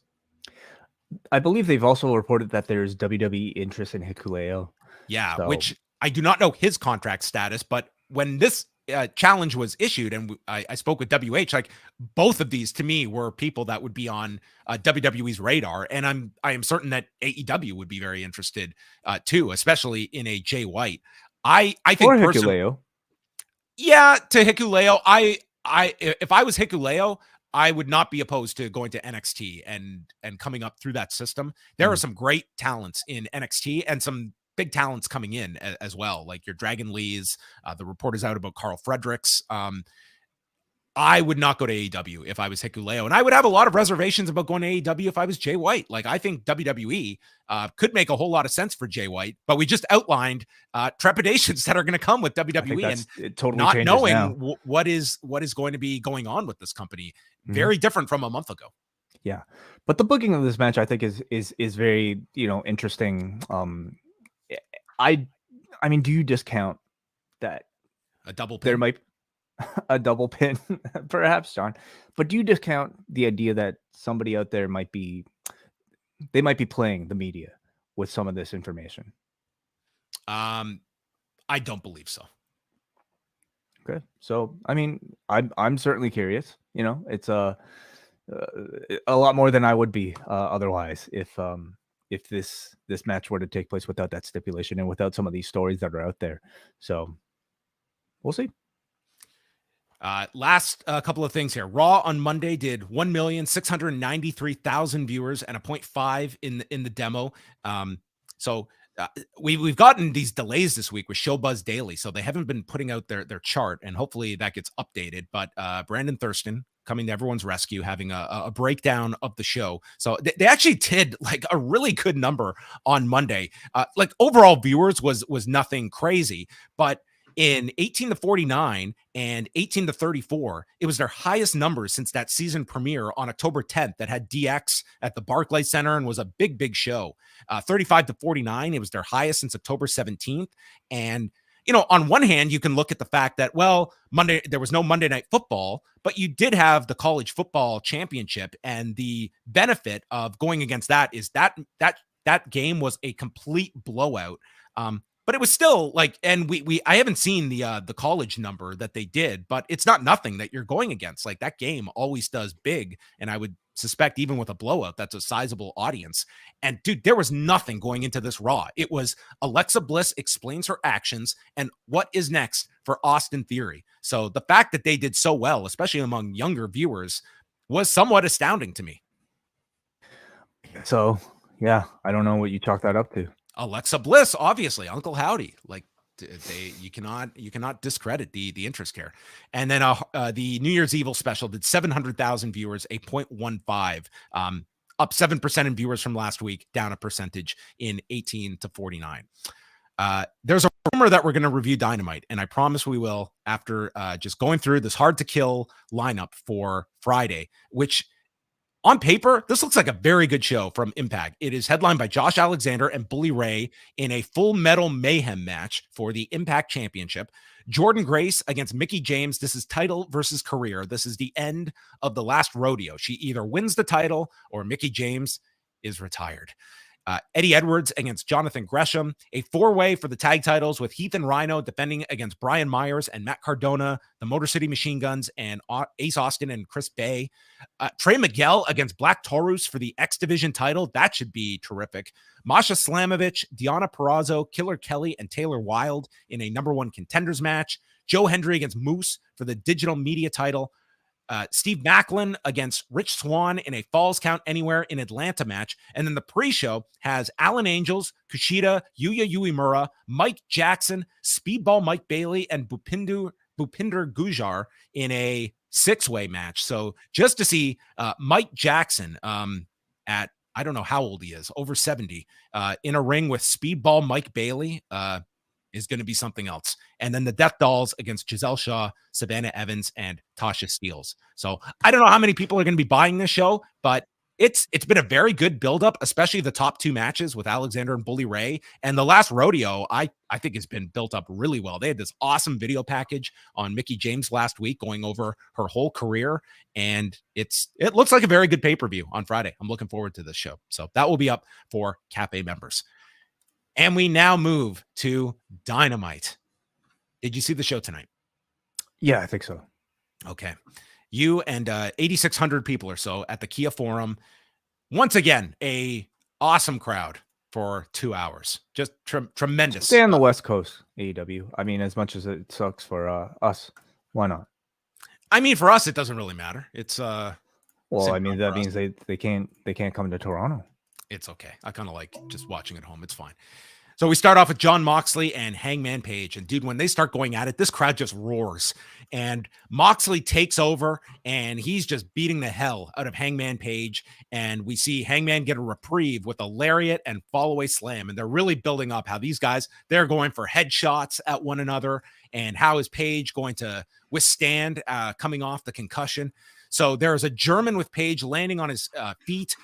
I believe they've also reported that there's WWE interest in Hikuleo. Yeah, so, which I do not know his contract status, but when this challenge was issued, and I spoke with WH, like, both of these to me were people that would be on WWE's radar, and I am certain that AEW would be very interested too, especially in a Jay White. I think or Hikuleo. Yeah, to Hikuleo. If I was Hikuleo, I would not be opposed to going to NXT and coming up through that system. There are some great talents in NXT and some big talents coming in as well, like your Dragon Lees. The report is out about Carl Fredericks. I would not go to AEW if I was Hikuleo, and I would have a lot of reservations about going to AEW if I was Jay White. Like, I think WWE could make a whole lot of sense for Jay White, but we just outlined trepidations that are going to come with WWE and totally not knowing what is going to be going on with this company. Very different from a month ago. Yeah, but the booking of this match, I think, is very, you know, interesting. I mean, do you discount that a double pin? There might a double pin, perhaps, John. But do you discount the idea that somebody out there might be playing the media with some of this information? I don't believe so. Okay, so I mean, I'm certainly curious. You know, it's a lot more than I would be otherwise if this match were to take place without that stipulation and without some of these stories that are out there. So we'll see. Last couple of things here. Raw on Monday did 1,693,000 viewers and a 0.5 in the demo. So we've gotten these delays this week with Showbuzz Daily, so they haven't been putting out their chart, and hopefully that gets updated. But Brandon Thurston coming to everyone's rescue, having a breakdown of the show. So they actually did like a really good number on Monday. Like overall viewers was nothing crazy, but in 18 to 49 and 18 to 34, it was their highest numbers since that season premiere on October 10th that had DX at the Barclays Center and was a big show. 35 to 49, it was their highest since October 17th. And, you know, on one hand, you can look at the fact that, well, there was no Monday Night Football, but you did have the college football championship. And the benefit of going against that is that game was a complete blowout. But it was still like, and I haven't seen the college number that they did, but it's not nothing that you're going against. Like that game always does big. And I would suspect even with a blowout, that's a sizable audience. And dude, there was nothing going into this Raw. It was Alexa Bliss explains her actions and what is next for Austin Theory. So the fact that they did so well, especially among younger viewers, was somewhat astounding to me. So yeah, I don't know what you chalk that up to. Alexa Bliss, obviously, Uncle Howdy. Like you cannot discredit the interest here. And then the New Year's Evil special did 700,000 viewers, a 0.15, up 7% in viewers from last week, down a percentage in 18 to 49. There's a rumor that we're going to review Dynamite, and I promise we will after just going through this hard to kill lineup for Friday, which on paper, this looks like a very good show from Impact. It is headlined by Josh Alexander and Bully Ray in a Full Metal Mayhem match for the Impact Championship. Jordan Grace against Mickie James. This is title versus career. This is the end of the last rodeo. She either wins the title or Mickie James is retired. Eddie Edwards against Jonathan Gresham, a four-way for the tag titles with Heath and Rhino defending against Brian Myers and Matt Cardona, the Motor City Machine Guns, and Ace Austin and Chris Bay. Trey Miguel against Black Taurus for the X Division title. That should be terrific. Masha Slamovich, Deonna Purrazzo, Killer Kelly, and Taylor Wilde in a number one contenders match. Joe Hendry against Moose for the digital media title. Steve Macklin against Rich Swann in a Falls Count Anywhere in Atlanta match. And then the pre-show has Alan Angels, Kushida, Yuya Uemura, Mike Jackson, Speedball Mike Bailey, and Bhupinder Gujar in a six-way match. So just to see Mike Jackson at, I don't know how old he is, over 70, in a ring with Speedball Mike Bailey is going to be something else. And then the Death Dolls against Giselle Shaw, Savannah Evans, and Tasha Steelz. So I don't know how many people are going to be buying this show, but it's been a very good buildup, especially the top two matches with Alexander and Bully Ray. And the last rodeo, I think has been built up really well. They had this awesome video package on Mickie James last week going over her whole career. And it looks like a very good pay-per-view on Friday. I'm looking forward to this show. So that will be up for Cafe members. And we now move to Dynamite. Did you see the show tonight? Yeah, I think so. Okay. You and 8,600 people or so at the Kia Forum. Once again, a awesome crowd for 2 hours. Just tremendous. Stay on the West Coast, AEW. I mean, as much as it sucks for us, why not? I mean, for us, it doesn't really matter. It's well, I mean, that means they can't come to Toronto. It's okay. I kind of like just watching at home. It's fine. So we start off with Jon Moxley and Hangman Page. And dude, when they start going at it, this crowd just roars. And Moxley takes over and he's just beating the hell out of Hangman Page. And we see Hangman get a reprieve with a lariat and fall-away slam. And they're really building up how these guys, they're going for headshots at one another. And how is Page going to withstand coming off the concussion? So there's a German with Page landing on his feet,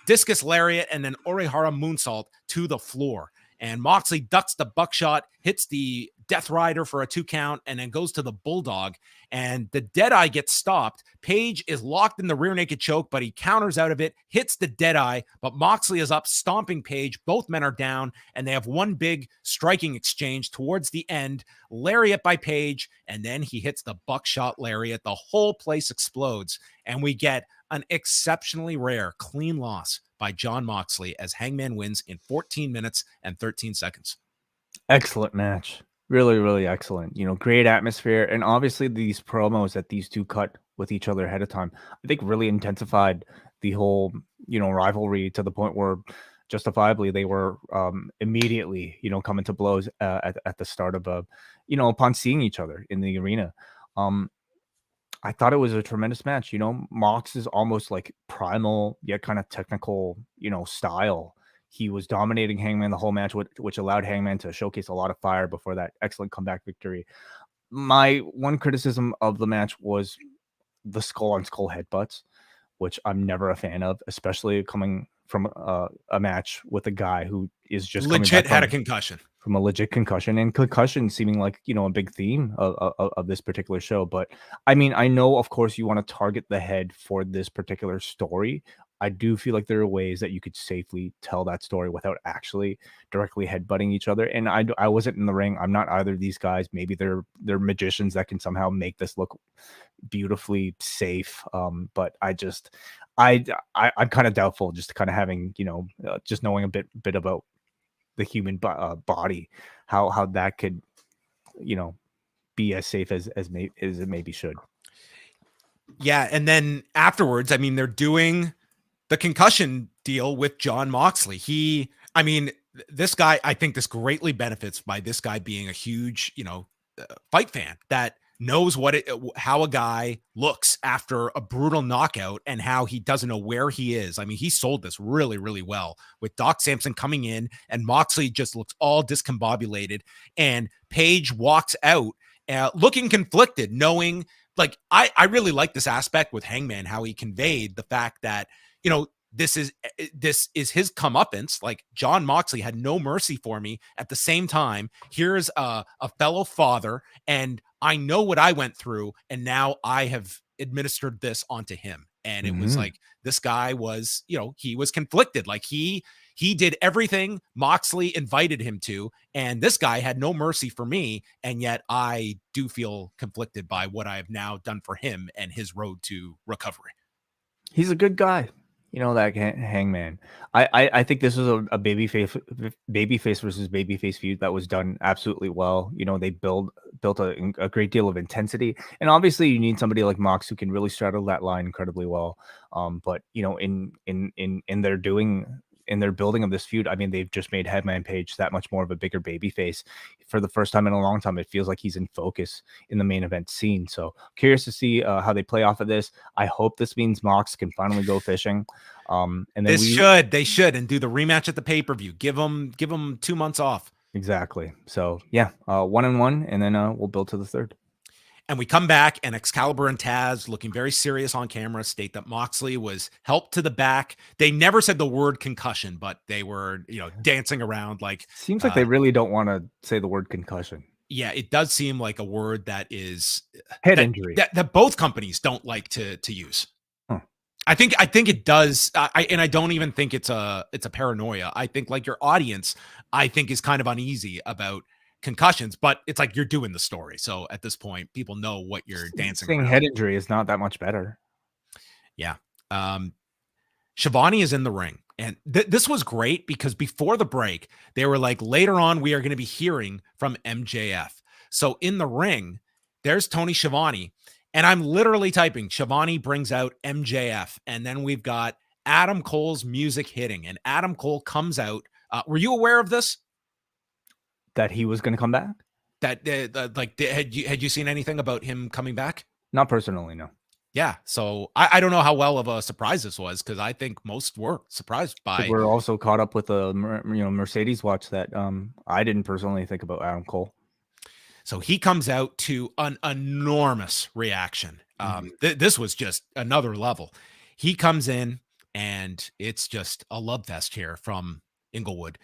discus lariat, and then Orihara moonsault to the floor. And Moxley ducks the buckshot, hits the Death Rider for a 2 count, and then goes to the Bulldog. And the Deadeye gets stopped. Page is locked in the rear naked choke, but he counters out of it, hits the Deadeye, but Moxley is up, stomping Page. Both men are down, and they have one big striking exchange towards the end. Lariat by Page, and then he hits the buckshot lariat. The whole place explodes, and we get an exceptionally rare clean loss by Jon Moxley as Hangman wins in 14 minutes and 13 seconds. Excellent match. Really, really excellent. You know, great atmosphere. And obviously these promos that these two cut with each other ahead of time, I think really intensified the whole, you know, rivalry to the point where justifiably they were immediately, coming to blows at the start of upon seeing each other in the arena. I thought it was a tremendous match. Mox is almost like primal yet kind of technical, style. He was dominating Hangman the whole match, which allowed Hangman to showcase a lot of fire before that excellent comeback victory. My one criticism of the match was the skull-on-skull headbutts, which I'm never a fan of, especially coming from a match with a guy who is just legit had a concussion. From a legit concussion, and concussion seeming like, a big theme of this particular show. But I mean, I know, of course, you want to target the head for this particular story. I do feel like there are ways that you could safely tell that story without actually directly headbutting each other. And I wasn't in the ring. I'm not either of these guys. Maybe they're magicians that can somehow make this look beautifully safe. But I'm kind of doubtful, just kind of having, just knowing a bit about the human body, how that could, be as safe as it maybe should. Yeah. And then afterwards, I mean, they're doing the concussion deal with Jon Moxley. This guy, I think this greatly benefits by this guy being a huge, fight fan that knows how a guy looks after a brutal knockout and how he doesn't know where he is. I mean, he sold this really, really well with Doc Samson coming in and Moxley just looks all discombobulated and Page walks out looking conflicted, knowing like, I really like this aspect with Hangman, how he conveyed the fact that, this is his comeuppance. Like, Jon Moxley had no mercy for me. At the same time, here's a fellow father, and I know what I went through, and now I have administered this onto him. And it was like, this guy was, he was conflicted. Like he did everything Moxley invited him to, and this guy had no mercy for me. And yet I do feel conflicted by what I have now done for him and his road to recovery. He's a good guy. That Hangman. I think this was a babyface versus babyface feud that was done absolutely well. They built a great deal of intensity, and obviously you need somebody like Mox who can really straddle that line incredibly well. But in their building of this feud, I mean, they've just made Hangman Page that much more of a bigger babyface. For the first time in a long time, it feels like he's in focus in the main event scene. So curious to see how they play off of this. I hope this means Mox can finally go fishing. And then they should, and do the rematch at the pay-per-view. Give them 2 months off. Exactly. So yeah, 1-1, and then we'll build to the third. And we come back, and Excalibur and Taz, looking very serious on camera, state that Moxley was helped to the back. They never said the word concussion, but they were, dancing around like. Seems like they really don't want to say the word concussion. Yeah, it does seem like a word that is head injury that both companies don't like to use. Huh. I think it does. I don't even think it's a paranoia. I think like your audience, I think is kind of uneasy about concussions, but it's like you're doing the story. So at this point, people know what you're dancing around. Head injury is not that much better. Yeah. Shivani is in the ring. And this was great because before the break, they were like, later on, we are going to be hearing from MJF. So in the ring, there's Tony Schiavone. And I'm literally typing, Shivani brings out MJF. And then we've got Adam Cole's music hitting. And Adam Cole comes out. Were you aware of this? That he was going to come back? Had you seen anything about him coming back? Not personally, no. Yeah, so I don't know how well of a surprise this was, because I think most were surprised by. We're also caught up with a Mercedes watch that I didn't personally think about Adam Cole. So he comes out to an enormous reaction. This was just another level. He comes in, and it's just a love fest here from Inglewood,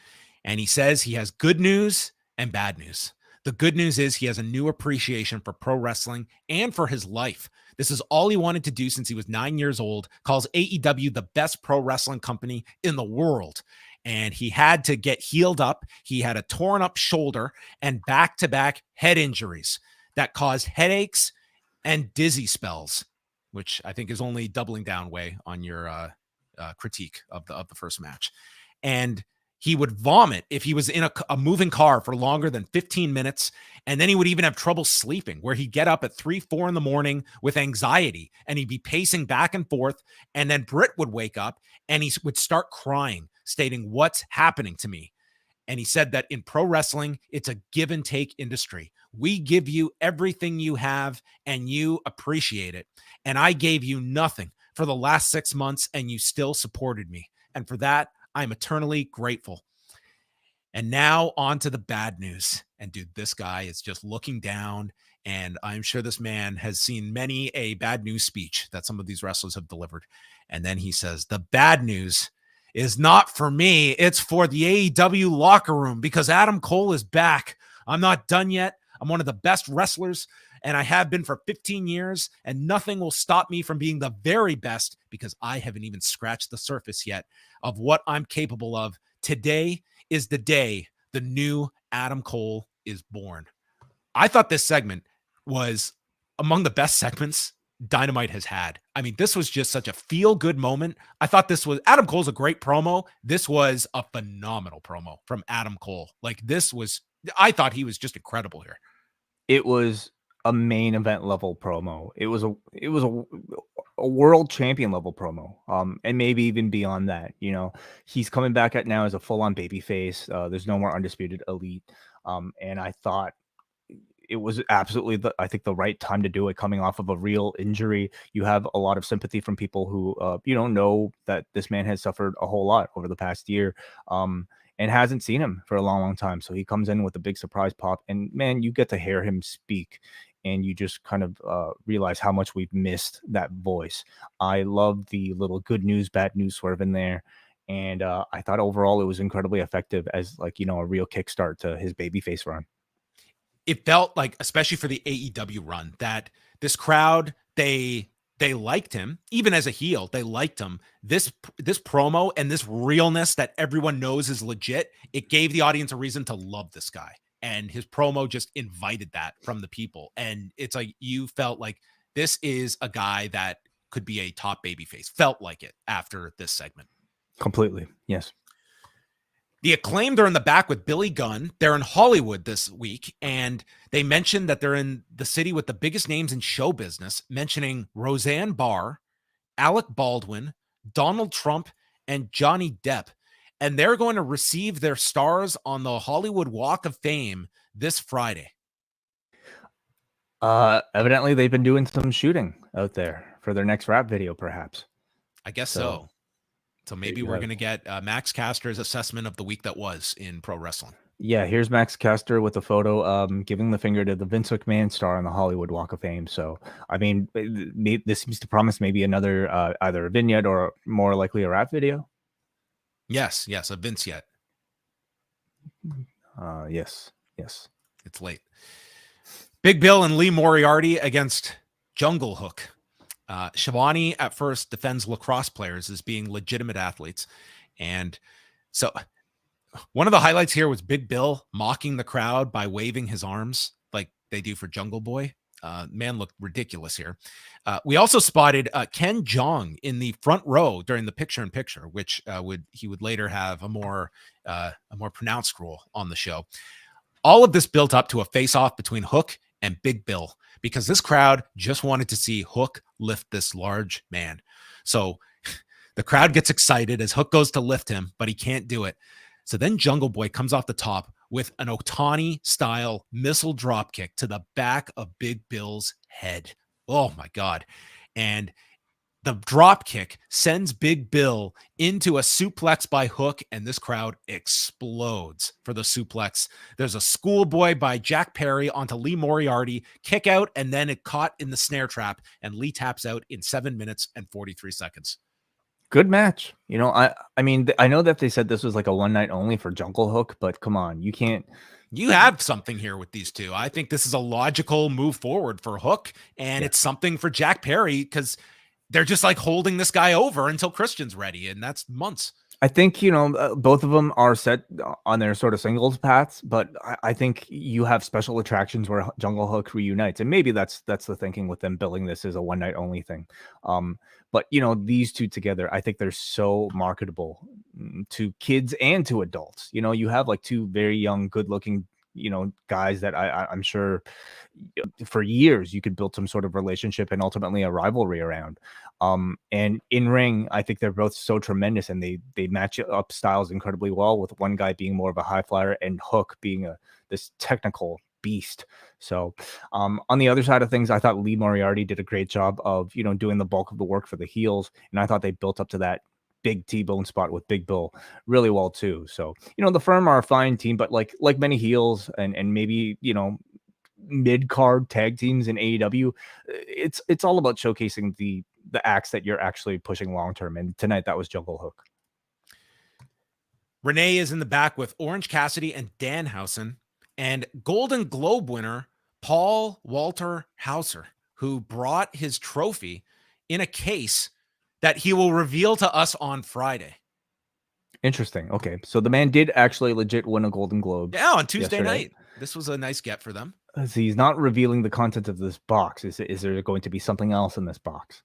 and he says he has good news and bad news. The good news is he has a new appreciation for pro wrestling and for his life. This is all he wanted to do since he was 9 years old, calls AEW the best pro wrestling company in the world. And he had to get healed up. He had a torn up shoulder and back-to-back head injuries that caused headaches and dizzy spells, which I think is only doubling down way on your critique of the first match. And he would vomit if he was in a moving car for longer than 15 minutes. And then he would even have trouble sleeping, where he'd get up at 3-4 in the morning with anxiety, and he'd be pacing back and forth. And then Britt would wake up and he would start crying stating what's happening to me. And he said that in pro wrestling, it's a give and take industry. We give you everything you have and you appreciate it. And I gave you nothing for the last 6 months and you still supported me. And for that, I'm eternally grateful. And now on to the bad news. And dude, this guy is just looking down. And I'm sure this man has seen many a bad news speech that some of these wrestlers have delivered. And then he says, the bad news is not for me. It's for the AEW locker room because Adam Cole is back. I'm not done yet. I'm one of the best wrestlers, and I have been for 15 years, and nothing will stop me from being the very best because I haven't even scratched the surface yet of what I'm capable of. Today is the day the new Adam Cole is born. I thought this segment was among the best segments Dynamite has had. I mean, this was just such a feel-good moment. I thought this was Adam Cole's a great promo. This was a phenomenal promo from Adam Cole. Like I thought he was just incredible here. It was a main event level promo. It was a world champion level promo. And maybe even beyond that. You know, he's coming back at now as a full-on babyface. There's no more undisputed elite. And I thought it was absolutely I think the right time to do it, coming off of a real injury. You have a lot of sympathy from people who know that this man has suffered a whole lot over the past year and hasn't seen him for a long time. So he comes in with a big surprise pop, and man, you get to hear him speak and you just kind of realize how much we've missed that voice. I love the little good news, bad news swerve in there. And I thought overall it was incredibly effective as a real kickstart to his babyface run. It felt like, especially for the AEW run, that this crowd, they liked him, even as a heel, they liked him. This promo and this realness that everyone knows is legit, it gave the audience a reason to love this guy. And his promo just invited that from the people. And it's like, you felt like this is a guy that could be a top babyface. Felt like it after this segment. Completely. Yes. The Acclaimed are in the back with Billy Gunn. They're in Hollywood this week, and they mentioned that they're in the city with the biggest names in show business, mentioning Roseanne Barr, Alec Baldwin, Donald Trump, and Johnny Depp. And they're going to receive their stars on the Hollywood Walk of Fame this Friday. Evidently, they've been doing some shooting out there for their next rap video, perhaps. I guess so. So maybe we're going to get Max Caster's assessment of the week that was in pro wrestling. Yeah, here's Max Caster with a photo giving the finger to the Vince McMahon star on the Hollywood Walk of Fame. So, I mean, this seems to promise maybe another either a vignette or more likely a rap video. Yes, a Vince yet. Yes. It's late. Big Bill and Lee Moriarty against Jungle Hook. Shivani at first defends lacrosse players as being legitimate athletes. And so one of the highlights here was Big Bill mocking the crowd by waving his arms like they do for Jungle Boy. Man looked ridiculous here. We also spotted Ken Jeong in the front row during the picture-in-picture, which he would later have a more pronounced role on the show. All of this built up to a face-off between Hook and Big Bill, because this crowd just wanted to see Hook lift this large man. So the crowd gets excited as Hook goes to lift him, but he can't do it. So then Jungle Boy comes off the top with an Otani-style missile dropkick to the back of Big Bill's head. Oh, my God. And the dropkick sends Big Bill into a suplex by Hook, and this crowd explodes for the suplex. There's a schoolboy by Jack Perry onto Lee Moriarty, kick out, and then it caught in the snare trap, and Lee taps out in 7 minutes and 43 seconds. Good match. I mean, I know that they said this was like a one night only for Jungle Hook, but come on, you can't. You have something here with these two. I think this is a logical move forward for Hook, and It's something for Jack Perry, because they're just like holding this guy over until Christian's ready, and that's months. I think, both of them are set on their sort of singles paths, but I think you have special attractions where Jungle Hook reunites, and maybe that's the thinking with them billing this as a one night only thing. But these two together, I think they're so marketable to kids and to adults. You have like two very young, good looking guys that I'm sure for years you could build some sort of relationship and ultimately a rivalry around. And in ring, I think they're both so tremendous, and they match up styles incredibly well, with one guy being more of a high flyer and Hook being this technical beast. So on the other side of things, I thought Lee Moriarty did a great job of doing the bulk of the work for the heels, and I thought they built up to that big T-bone spot with Big Bill really well too. So the Firm are a fine team, but like many heels and maybe mid-card tag teams in AEW, it's all about showcasing the acts that you're actually pushing long term, and tonight that was Jungle Hook. Renee is in the back with Orange Cassidy and Danhausen, and Golden Globe winner Paul Walter Hauser, who brought his trophy in a case that he will reveal to us on Friday. Interesting. Okay, so the man did actually legit win a Golden Globe. Yeah, on Tuesday night. This was a nice get for them. So he's not revealing the content of this box. Is there going to be something else in this box?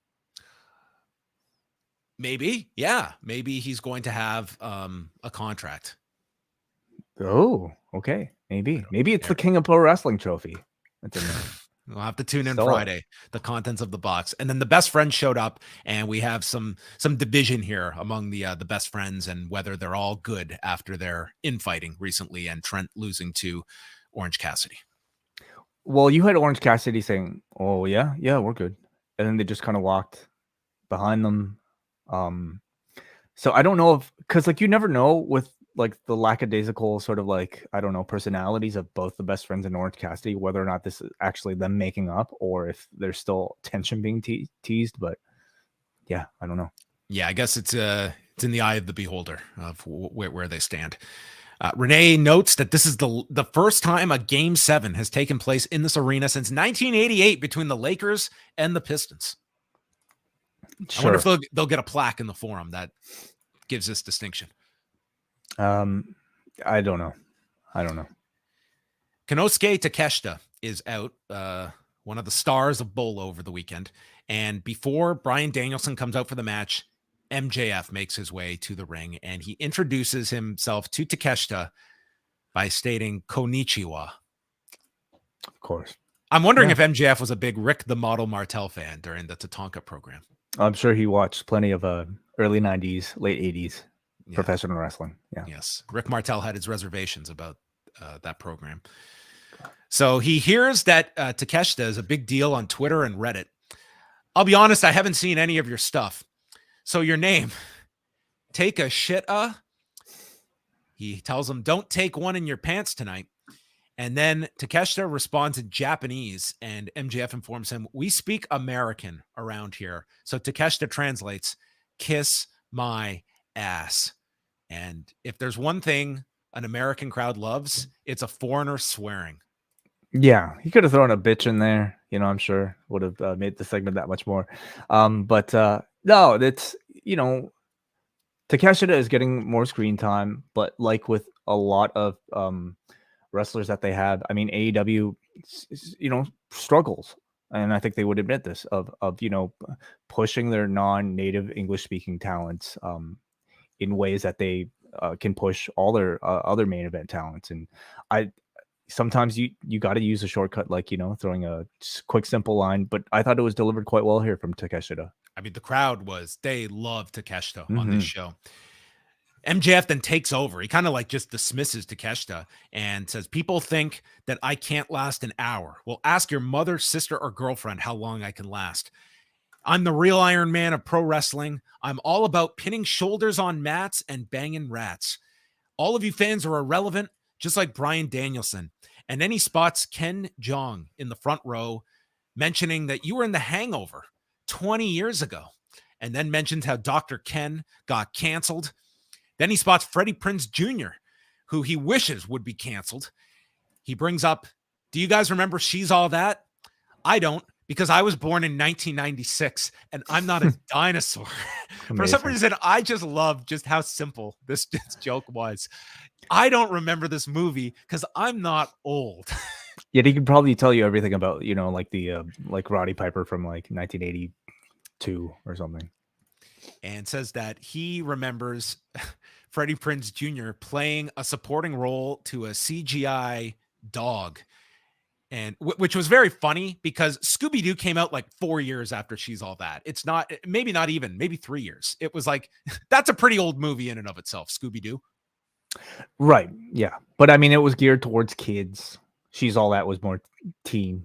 Maybe. Yeah. Maybe he's going to have a contract. Oh, okay. Maybe it's the King of Pro Wrestling trophy. That's in there. We'll have to tune in Friday, the contents of the box. And then the best friends showed up, and we have some division here among the best friends and whether they're all good after their infighting recently and Trent losing to Orange Cassidy. Well, you had Orange Cassidy saying, "Oh yeah, we're good," and then they just kind of walked behind them. So I don't know if, because like you never know with like the lackadaisical sort of like, I don't know, personalities of both the best friends and Orange Cassidy, whether or not this is actually them making up or if there's still tension being teased. But yeah, I don't know. Yeah, I guess it's in the eye of the beholder of where they stand. Renee notes that this is the first time a Game 7 has taken place in this arena since 1988 between the Lakers and the Pistons. Sure. I wonder if they'll get a plaque in the forum that gives this distinction. I don't know. Konosuke Takeshita is out, one of the stars of Bolo over the weekend. And before Bryan Danielson comes out for the match, MJF makes his way to the ring, and he introduces himself to Takeshita by stating Konnichiwa. Of course. I'm wondering if MJF was a big Rick the Model Martel fan during the Tatanka program. I'm sure he watched plenty of early 90s, late 80s professional wrestling. Yeah. Yes. Rick Martel had his reservations about that program. So he hears that Takeshita is a big deal on Twitter and Reddit. I'll be honest, I haven't seen any of your stuff. So your name, take a shit. He tells him, don't take one in your pants tonight. And then Takeshita responds in Japanese, and MJF informs him, we speak American around here. So Takeshita translates, kiss my ass. And if there's one thing an American crowd loves, it's a foreigner swearing. Yeah, he could have thrown a bitch in there. I'm sure would have made the segment that much more. But no, it's, Takeshita is getting more screen time, but like with a lot of wrestlers that they have, I mean, AEW, struggles. And I think they would admit this of pushing their non-native English speaking talents in ways that they can push all their other main event talents. And sometimes you got to use a shortcut, like, throwing a quick, simple line, but I thought it was delivered quite well here from Takeshita. I mean, the crowd they love Takeshita on this show. MJF then takes over. He kind of like just dismisses Takeshita and says, people think that I can't last an hour. Well, ask your mother, sister, or girlfriend how long I can last. I'm the real Iron Man of pro wrestling. I'm all about pinning shoulders on mats and banging rats. All of you fans are irrelevant, just like Bryan Danielson. And then he spots Ken Jeong in the front row, mentioning that you were in The Hangover 20 years ago, and then mentions how Dr. Ken got canceled. Then he spots Freddie Prinze Jr., who he wishes would be canceled. He brings up, do you guys remember She's All That? I don't, because I was born in 1996 and I'm not a dinosaur. For some reason, I just love just how simple this joke was. I don't remember this movie because I'm not old. Yeah, he could probably tell you everything about, like the like Roddy Piper from like 1982 or something. And says that he remembers Freddie Prinze Jr. playing a supporting role to a CGI dog. And which was very funny because Scooby-Doo came out like 4 years after She's All That. It's not, maybe not even, maybe 3 years. It was like, that's a pretty old movie in and of itself, Scooby-Doo. Right. Yeah. But I mean, it was geared towards kids. She's All That was more teen.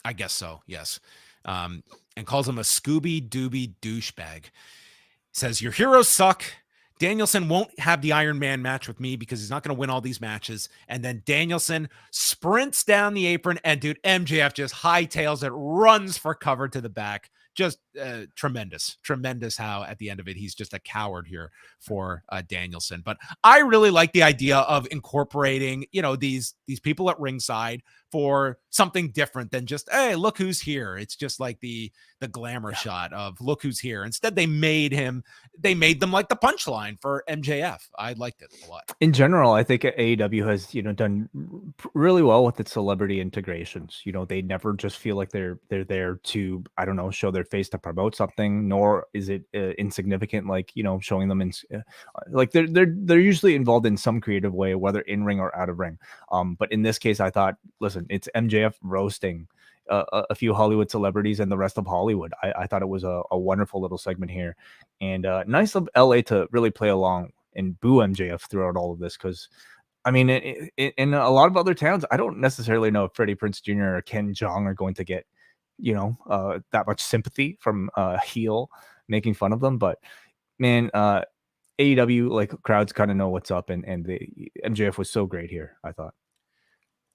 I guess so. Yes. And calls him a Scooby-Dooby douchebag. Says, your heroes suck. Danielson won't have the Iron Man match with me because he's not going to win all these matches. And then Danielson sprints down the apron and dude, MJF just hightails it, runs for cover to the back. Just tremendous how at the end of it, he's just a coward here for Danielson. But I really like the idea of incorporating, these people at ringside for something different than just, hey, look who's here. It's just like the glamour shot of look who's here. Instead, they made them like the punchline for MJF. I liked it a lot. In general, I think AEW has, done really well with its celebrity integrations. They never just feel like they're there to, I don't know, show their face to promote something, nor is it insignificant, like, showing them in like they're usually involved in some creative way, whether in ring or out of ring. But in this case, I thought, listen, it's MJF roasting a few Hollywood celebrities and the rest of Hollywood. I thought it was a wonderful little segment here, and nice of LA to really play along and boo MJF throughout all of this, because I mean, in a lot of other towns, I don't necessarily know if Freddie Prinze Jr. or Ken Jeong are going to get that much sympathy from heel making fun of them, but man, AEW, like, crowds kind of know what's up, and the MJF was so great here, I thought.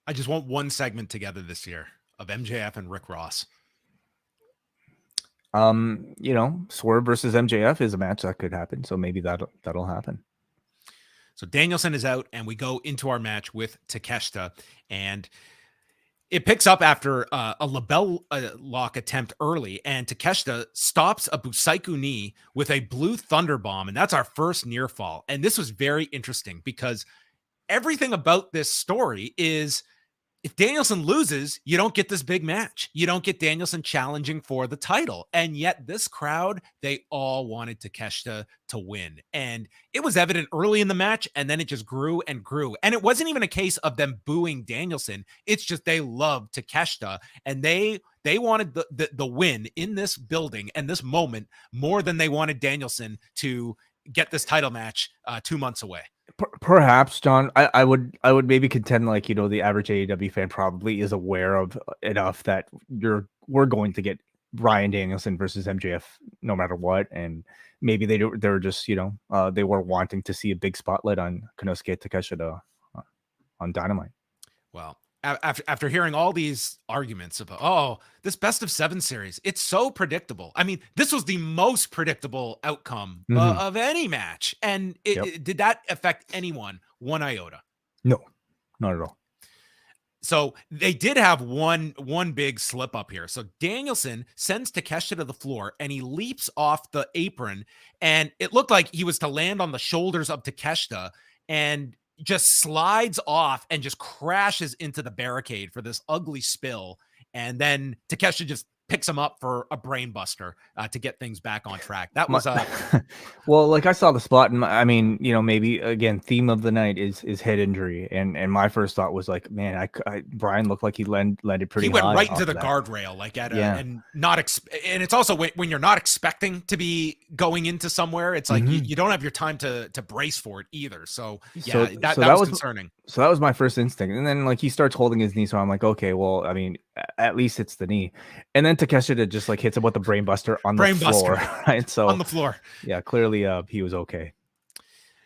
I just want one segment together this year of MJF and Rick Ross. Swerve versus MJF is a match that could happen, so maybe that'll happen. So Danielson is out, and we go into our match with Takeshita, and it picks up after a label lock attempt early, and Takeshita stops a Busaiku knee with a blue thunder bomb, and that's our first near fall. And this was very interesting because everything about this story is, if Danielson loses, you don't get this big match. You don't get Danielson challenging for the title. And yet this crowd, they all wanted Takeshita to win. And it was evident early in the match, and then it just grew and grew. And it wasn't even a case of them booing Danielson. It's just they loved Takeshita, and they wanted the win in this building and this moment more than they wanted Danielson to get this title match 2 months away. Perhaps, John, I would maybe contend, like, the average AEW fan probably is aware of enough that we're going to get Bryan Danielson versus MJF no matter what, and maybe they were just they were wanting to see a big spotlight on Konosuke Takeshita on Dynamite. Well, after hearing all these arguments about, this best of 7 series, it's so predictable. I mean, this was the most predictable outcome of any match. And did that affect anyone one iota? No, not at all. So they did have one big slip up here. So Danielson sends Takeshita to the floor, and he leaps off the apron, and it looked like he was to land on the shoulders of Takeshita, and just slides off and just crashes into the barricade for this ugly spill. And then Takeshita just picks him up for a brain buster to get things back on track. That was well, like, I saw the spot, and I mean, maybe again, theme of the night is head injury, and my first thought was like, man, Bryan looked like he landed pretty. He went high right into the that guardrail, like and it's also when you're not expecting to be going into somewhere, it's like you don't have your time to brace for it either. So that was concerning. So that was my first instinct, and then, like, he starts holding his knee, so I'm like, okay, well, I mean, at least it's the knee, and then Takeshita just, like, hits him with the brain buster on the floor, right? So on the floor, yeah, clearly, he was okay.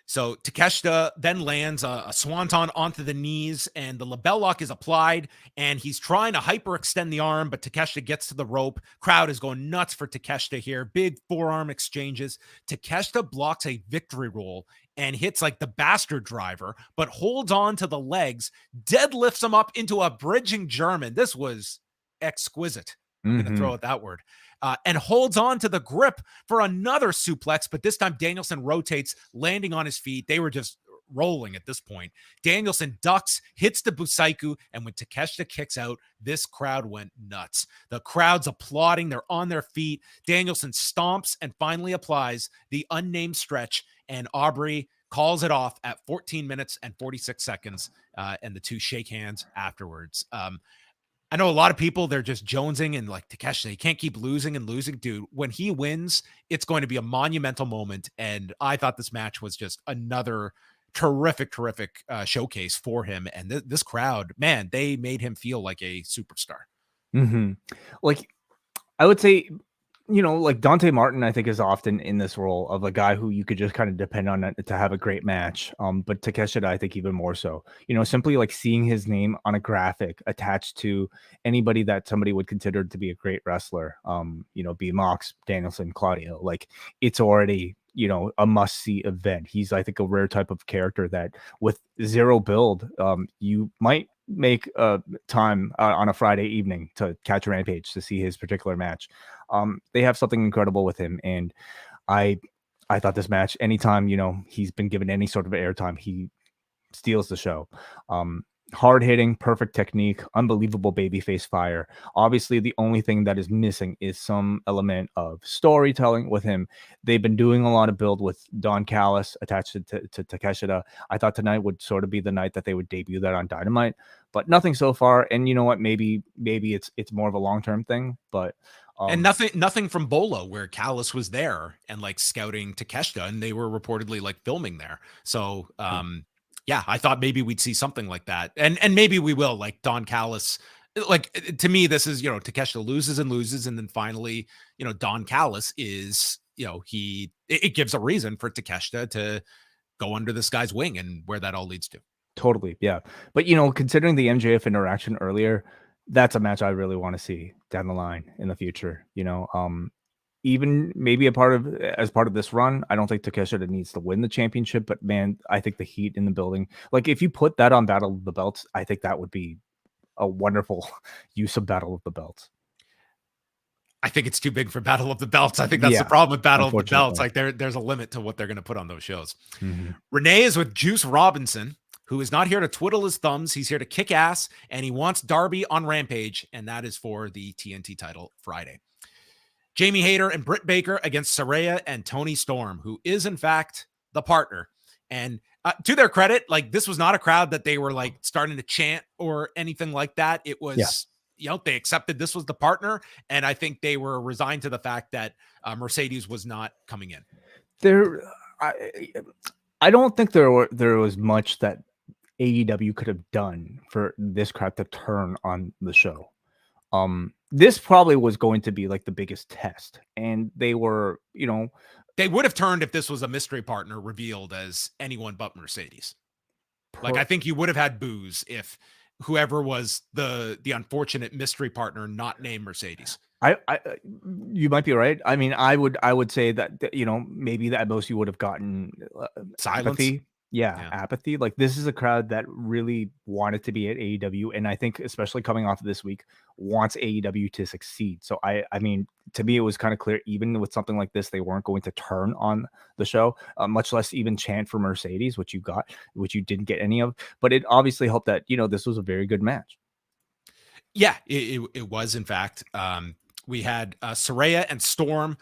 So Takeshita then lands a swanton onto the knees, and the label lock is applied, and he's trying to hyperextend the arm, but Takeshita gets to the rope. Crowd is going nuts for Takeshita here. Big forearm exchanges. Takeshita blocks a victory roll and hits, like, the bastard driver, but holds on to the legs, deadlifts him up into a bridging German. This was exquisite. I'm going to throw out that word. And holds on to the grip for another suplex, but this time Danielson rotates, landing on his feet. They were just rolling at this point. Danielson ducks, hits the Busaiku, and when Takeshita kicks out, this crowd went nuts. The crowd's applauding. They're on their feet. Danielson stomps and finally applies the unnamed stretch, and Aubrey calls it off at 14 minutes and 46 seconds, and the two shake hands afterwards. I know a lot of people, they're just jonesing and like, Takeshita, he can't keep losing and losing. Dude, when he wins, it's going to be a monumental moment. And I thought this match was just another terrific showcase for him. And this crowd, man, they made him feel like a superstar. Like, I would say, like Dante Martin, I think, is often in this role of a guy who you could just kind of depend on to have a great match. But Takeshita, I think, even more so. Simply like seeing his name on a graphic attached to anybody that somebody would consider to be a great wrestler. Be Mox, Danielson, Claudio. Like, it's already a must-see event. He's, I think, a rare type of character that with zero build, you might make time on a Friday evening to catch Rampage to see his particular match. They have something incredible with him, and I thought this match, anytime he's been given any sort of airtime, he steals the show. Hard hitting, perfect technique, unbelievable babyface fire. Obviously, the only thing that is missing is some element of storytelling with him. They've been doing a lot of build with Don Callis attached to Takeshita. I thought tonight would sort of be the night that they would debut that on Dynamite, but nothing so far. And you know what? Maybe it's more of a long-term thing, but and nothing from Bolo, where Callis was there and like scouting Takeshita, and they were reportedly like filming there. So yeah, I thought maybe we'd see something like that. And maybe we will, like Don Callis. Like, to me, this is, Takeshita loses, and then finally, Don Callis is, it gives a reason for Takeshita to go under this guy's wing, and where that all leads to. Totally. Yeah. But, considering the MJF interaction earlier, that's a match I really want to see down the line in the future, even maybe as part of this run. I don't think Takeshita needs to win the championship, but man, I think the heat in the building, like if you put that on Battle of the Belts, I think that would be a wonderful use of Battle of the Belts. I think it's too big for Battle of the Belts. I think that's the problem with Battle of the Belts. Like there's a limit to what they're going to put on those shows. Renee is with Juice Robinson, who is not here to twiddle his thumbs. He's here to kick ass, and he wants Darby on Rampage, and that is for the TNT title Friday. Jamie Hayter and Britt Baker against Saraya and Toni Storm, who is in fact the partner. And to their credit, like, this was not a crowd that they were like starting to chant or anything like that. It was, they accepted this was the partner. And I think they were resigned to the fact that Mercedes was not coming in. I don't think there was much that AEW could have done for this crowd to turn on the show. This probably was going to be like the biggest test, and they were, they would have turned if this was a mystery partner revealed as anyone but Mercedes. Like, I think you would have had boos if whoever was the unfortunate mystery partner not named Mercedes. You might be right. I mean, I would say that, maybe that most you would have gotten silence. Apathy. Yeah, apathy. Like, this is a crowd that really wanted to be at AEW, and I think especially coming off of this week, wants AEW to succeed. So I mean, to me, it was kind of clear, even with something like this, they weren't going to turn on the show, much less even chant for Mercedes, which you didn't get any of. But it obviously helped that this was a very good match. Yeah, it was, in fact. We had Saraya and Storm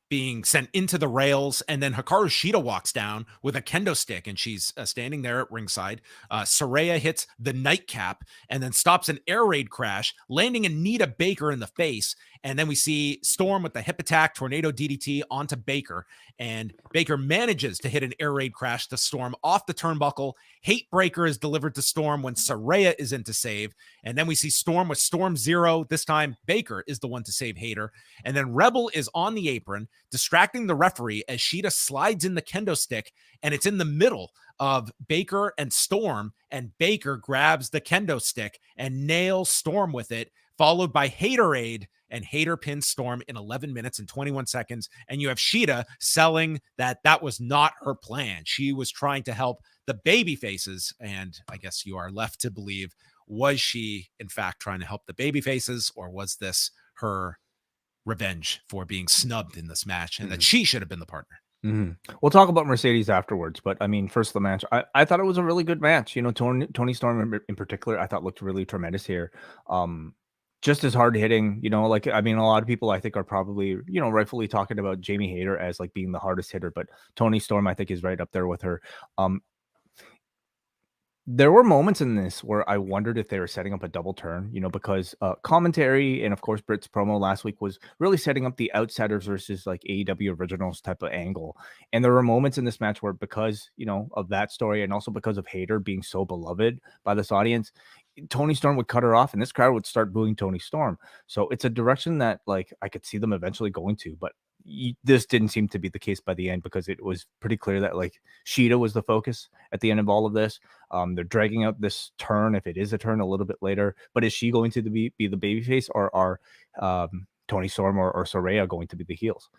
being sent into the rails, and then Hikaru Shida walks down with a kendo stick, and she's standing there at ringside. Saraya hits the nightcap and then stops an air raid crash, landing Anita Baker in the face. And then we see Storm with the hip attack, tornado DDT onto Baker, and Baker manages to hit an air raid crash to Storm off the turnbuckle. Hate Breaker is delivered to Storm when Saraya is in to save. And then we see Storm with Storm Zero. This time, Baker is the one to save Hayter. And then Rebel is on the apron, distracting the referee as Shida slides in the kendo stick, and it's in the middle of Baker and Storm, and Baker grabs the kendo stick and nails Storm with it, followed by Haterade, and Hayter pins Storm in 11 minutes and 21 seconds. And you have Shida selling that was not her plan. She was trying to help the baby faces, and I guess you are left to believe, was she in fact trying to help the baby faces, or was this her revenge for being snubbed in this match, and that she should have been the partner? We'll talk about Mercedes afterwards, but I mean, first the match. I thought it was a really good match. Toni Storm in particular, I thought looked really tremendous here. just as hard hitting, like, I mean, a lot of people I think are probably, rightfully talking about Jamie Hayter as like being the hardest hitter, but Toni Storm, I think, is right up there with her. There were moments in this where I wondered if they were setting up a double turn, because commentary and of course Britt's promo last week was really setting up the outsiders versus like AEW originals type of angle. And there were moments in this match where, because, of that story and also because of Hayter being so beloved by this audience, Toni Storm would cut her off and this crowd would start booing Toni Storm. So it's a direction that like I could see them eventually going to, but this didn't seem to be the case by the end, because it was pretty clear that like Shida was the focus at the end of all of this. They're dragging out this turn, if it is a turn, a little bit later. But is she going to be the babyface, or are Toni Storm or Saraya going to be the heels?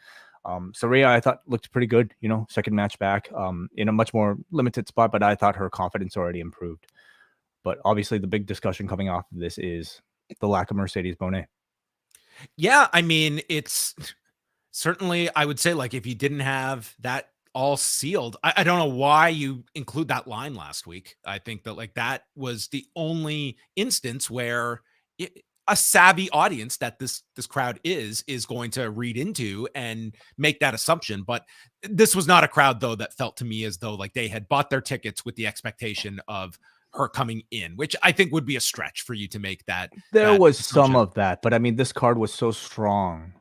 Saraya, I thought, looked pretty good, second match back in a much more limited spot, but I thought her confidence already improved. But obviously the big discussion coming off of this is the lack of Mercedes Mone. Yeah, I mean, it's certainly, I would say, like, if you didn't have that all sealed, I don't know why you include that line last week. I think that like that was the only instance where a savvy audience that this crowd is going to read into and make that assumption. But this was not a crowd, though, that felt to me as though like they had bought their tickets with the expectation of her coming in, which I think would be a stretch for you to make that. There was some of that, but I mean, this card was so strong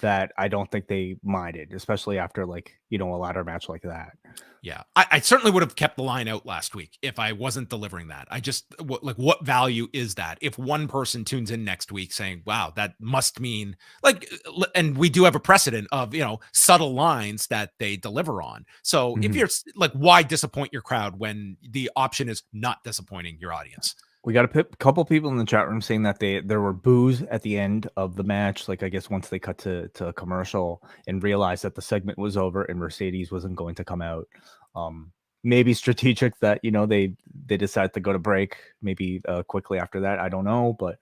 that I don't think they minded, especially after like, a ladder match like that. Yeah, I certainly would have kept the line out last week if I wasn't delivering that. I just, what value is that if one person tunes in next week saying, wow, that must mean like, and we do have a precedent of, subtle lines that they deliver on. So if you're like, why disappoint your crowd when the option is not disappointing your audience? We got a couple people in the chat room saying that there were boos at the end of the match. Like, I guess once they cut to a commercial and realized that the segment was over and Mercedes wasn't going to come out. Maybe strategic that, they decided to go to break maybe quickly after that. I don't know. But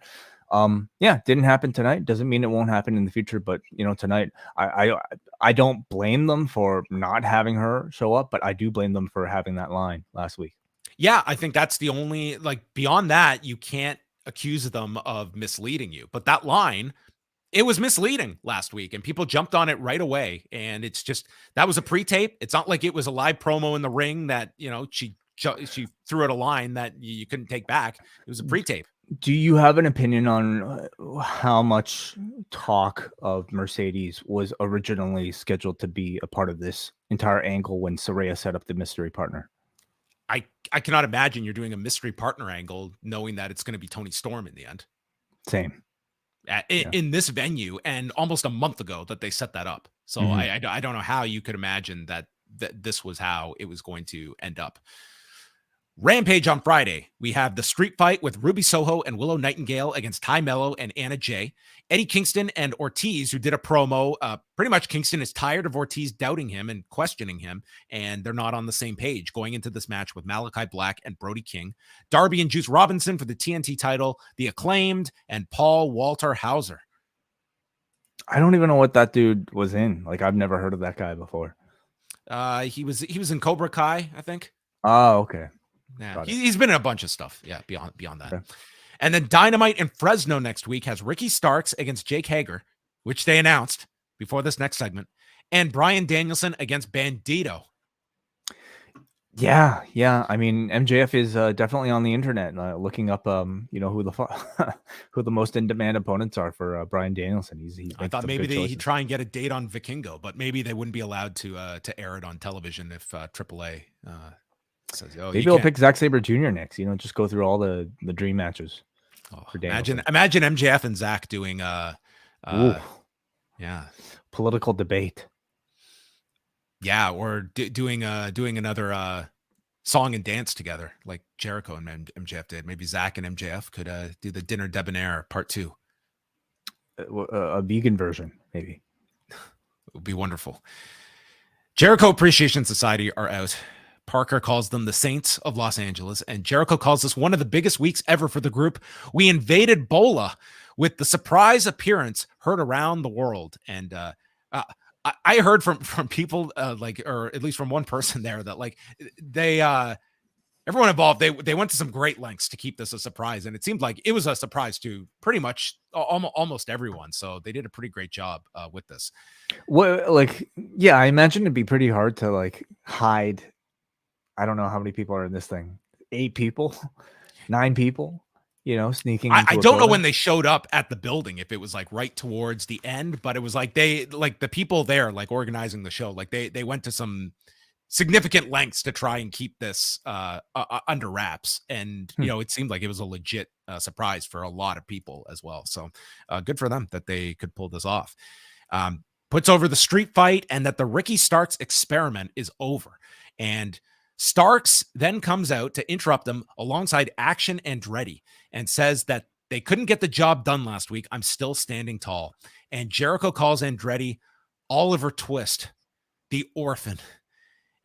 yeah, didn't happen tonight. Doesn't mean it won't happen in the future. But, tonight, I don't blame them for not having her show up, but I do blame them for having that line last week. Yeah, I think that's the only, like, beyond that, you can't accuse them of misleading you. But that line, it was misleading last week and people jumped on it right away. And it's just, that was a pre-tape. It's not like it was a live promo in the ring that, she threw out a line that you couldn't take back. It was a pre-tape. Do you have an opinion on how much talk of Mercedes was originally scheduled to be a part of this entire angle when Saraya set up the mystery partner? I cannot imagine you're doing a mystery partner angle knowing that it's going to be Toni Storm in the end. Same. In this venue, and almost a month ago that they set that up. So I don't know how you could imagine that this was how it was going to end up. Rampage on Friday, we have the street fight with Ruby Soho and Willow Nightingale against Ty Mello and Anna Jay. Eddie Kingston and Ortiz, who did a promo. Pretty much Kingston is tired of Ortiz doubting him and questioning him, and they're not on the same page going into this match with Malachi Black and Brody King. Darby and Juice Robinson for the TNT title, The Acclaimed, and Paul Walter Hauser. I don't even know what that dude was in. Like, I've never heard of that guy before. He was in Cobra Kai, I think. Oh, okay. Yeah, he's been in a bunch of stuff. Yeah, beyond that. Okay. And then Dynamite in Fresno next week has Ricky Starks against Jake Hager, which they announced before this next segment, and Bryan Danielson against Bandito. Yeah. I mean, MJF is definitely on the internet looking up, who the most in-demand opponents are for Bryan Danielson. I thought maybe he'd try and get a date on Vikingo, but maybe they wouldn't be allowed to air it on television if AAA. Says, maybe he'll pick Zack Sabre Jr. next. Just go through all the dream matches. For imagine MJF and Zack doing political debate. Yeah, or doing another song and dance together like Jericho and MJF did. Maybe Zack and MJF could do the Dinner Debonair Part 2. A vegan version, maybe. It would be wonderful. Jericho Appreciation Society are out. Parker calls them the Saints of Los Angeles, and Jericho calls this one of the biggest weeks ever for the group. We invaded Bola with the surprise appearance heard around the world. And I heard from people or at least from one person there that like they everyone involved, they went to some great lengths to keep this a surprise, and it seemed like it was a surprise to pretty much almost everyone. So they did a pretty great job with this. Well, like, yeah, I imagine it'd be pretty hard to like hide. I don't know how many people are in this thing. 8 people, 9 people. Sneaking. I don't know when they showed up at the building, if it was like right towards the end, but it was like the people there, like organizing the show, like they went to some significant lengths to try and keep this under wraps. And, it seemed like it was a legit surprise for a lot of people as well. So good for them that they could pull this off. Puts over the street fight and that the Ricky Starks experiment is over. And Starks then comes out to interrupt them alongside Action Andretti and says that they couldn't get the job done last week. I'm still standing tall. And Jericho calls Andretti Oliver Twist, the orphan.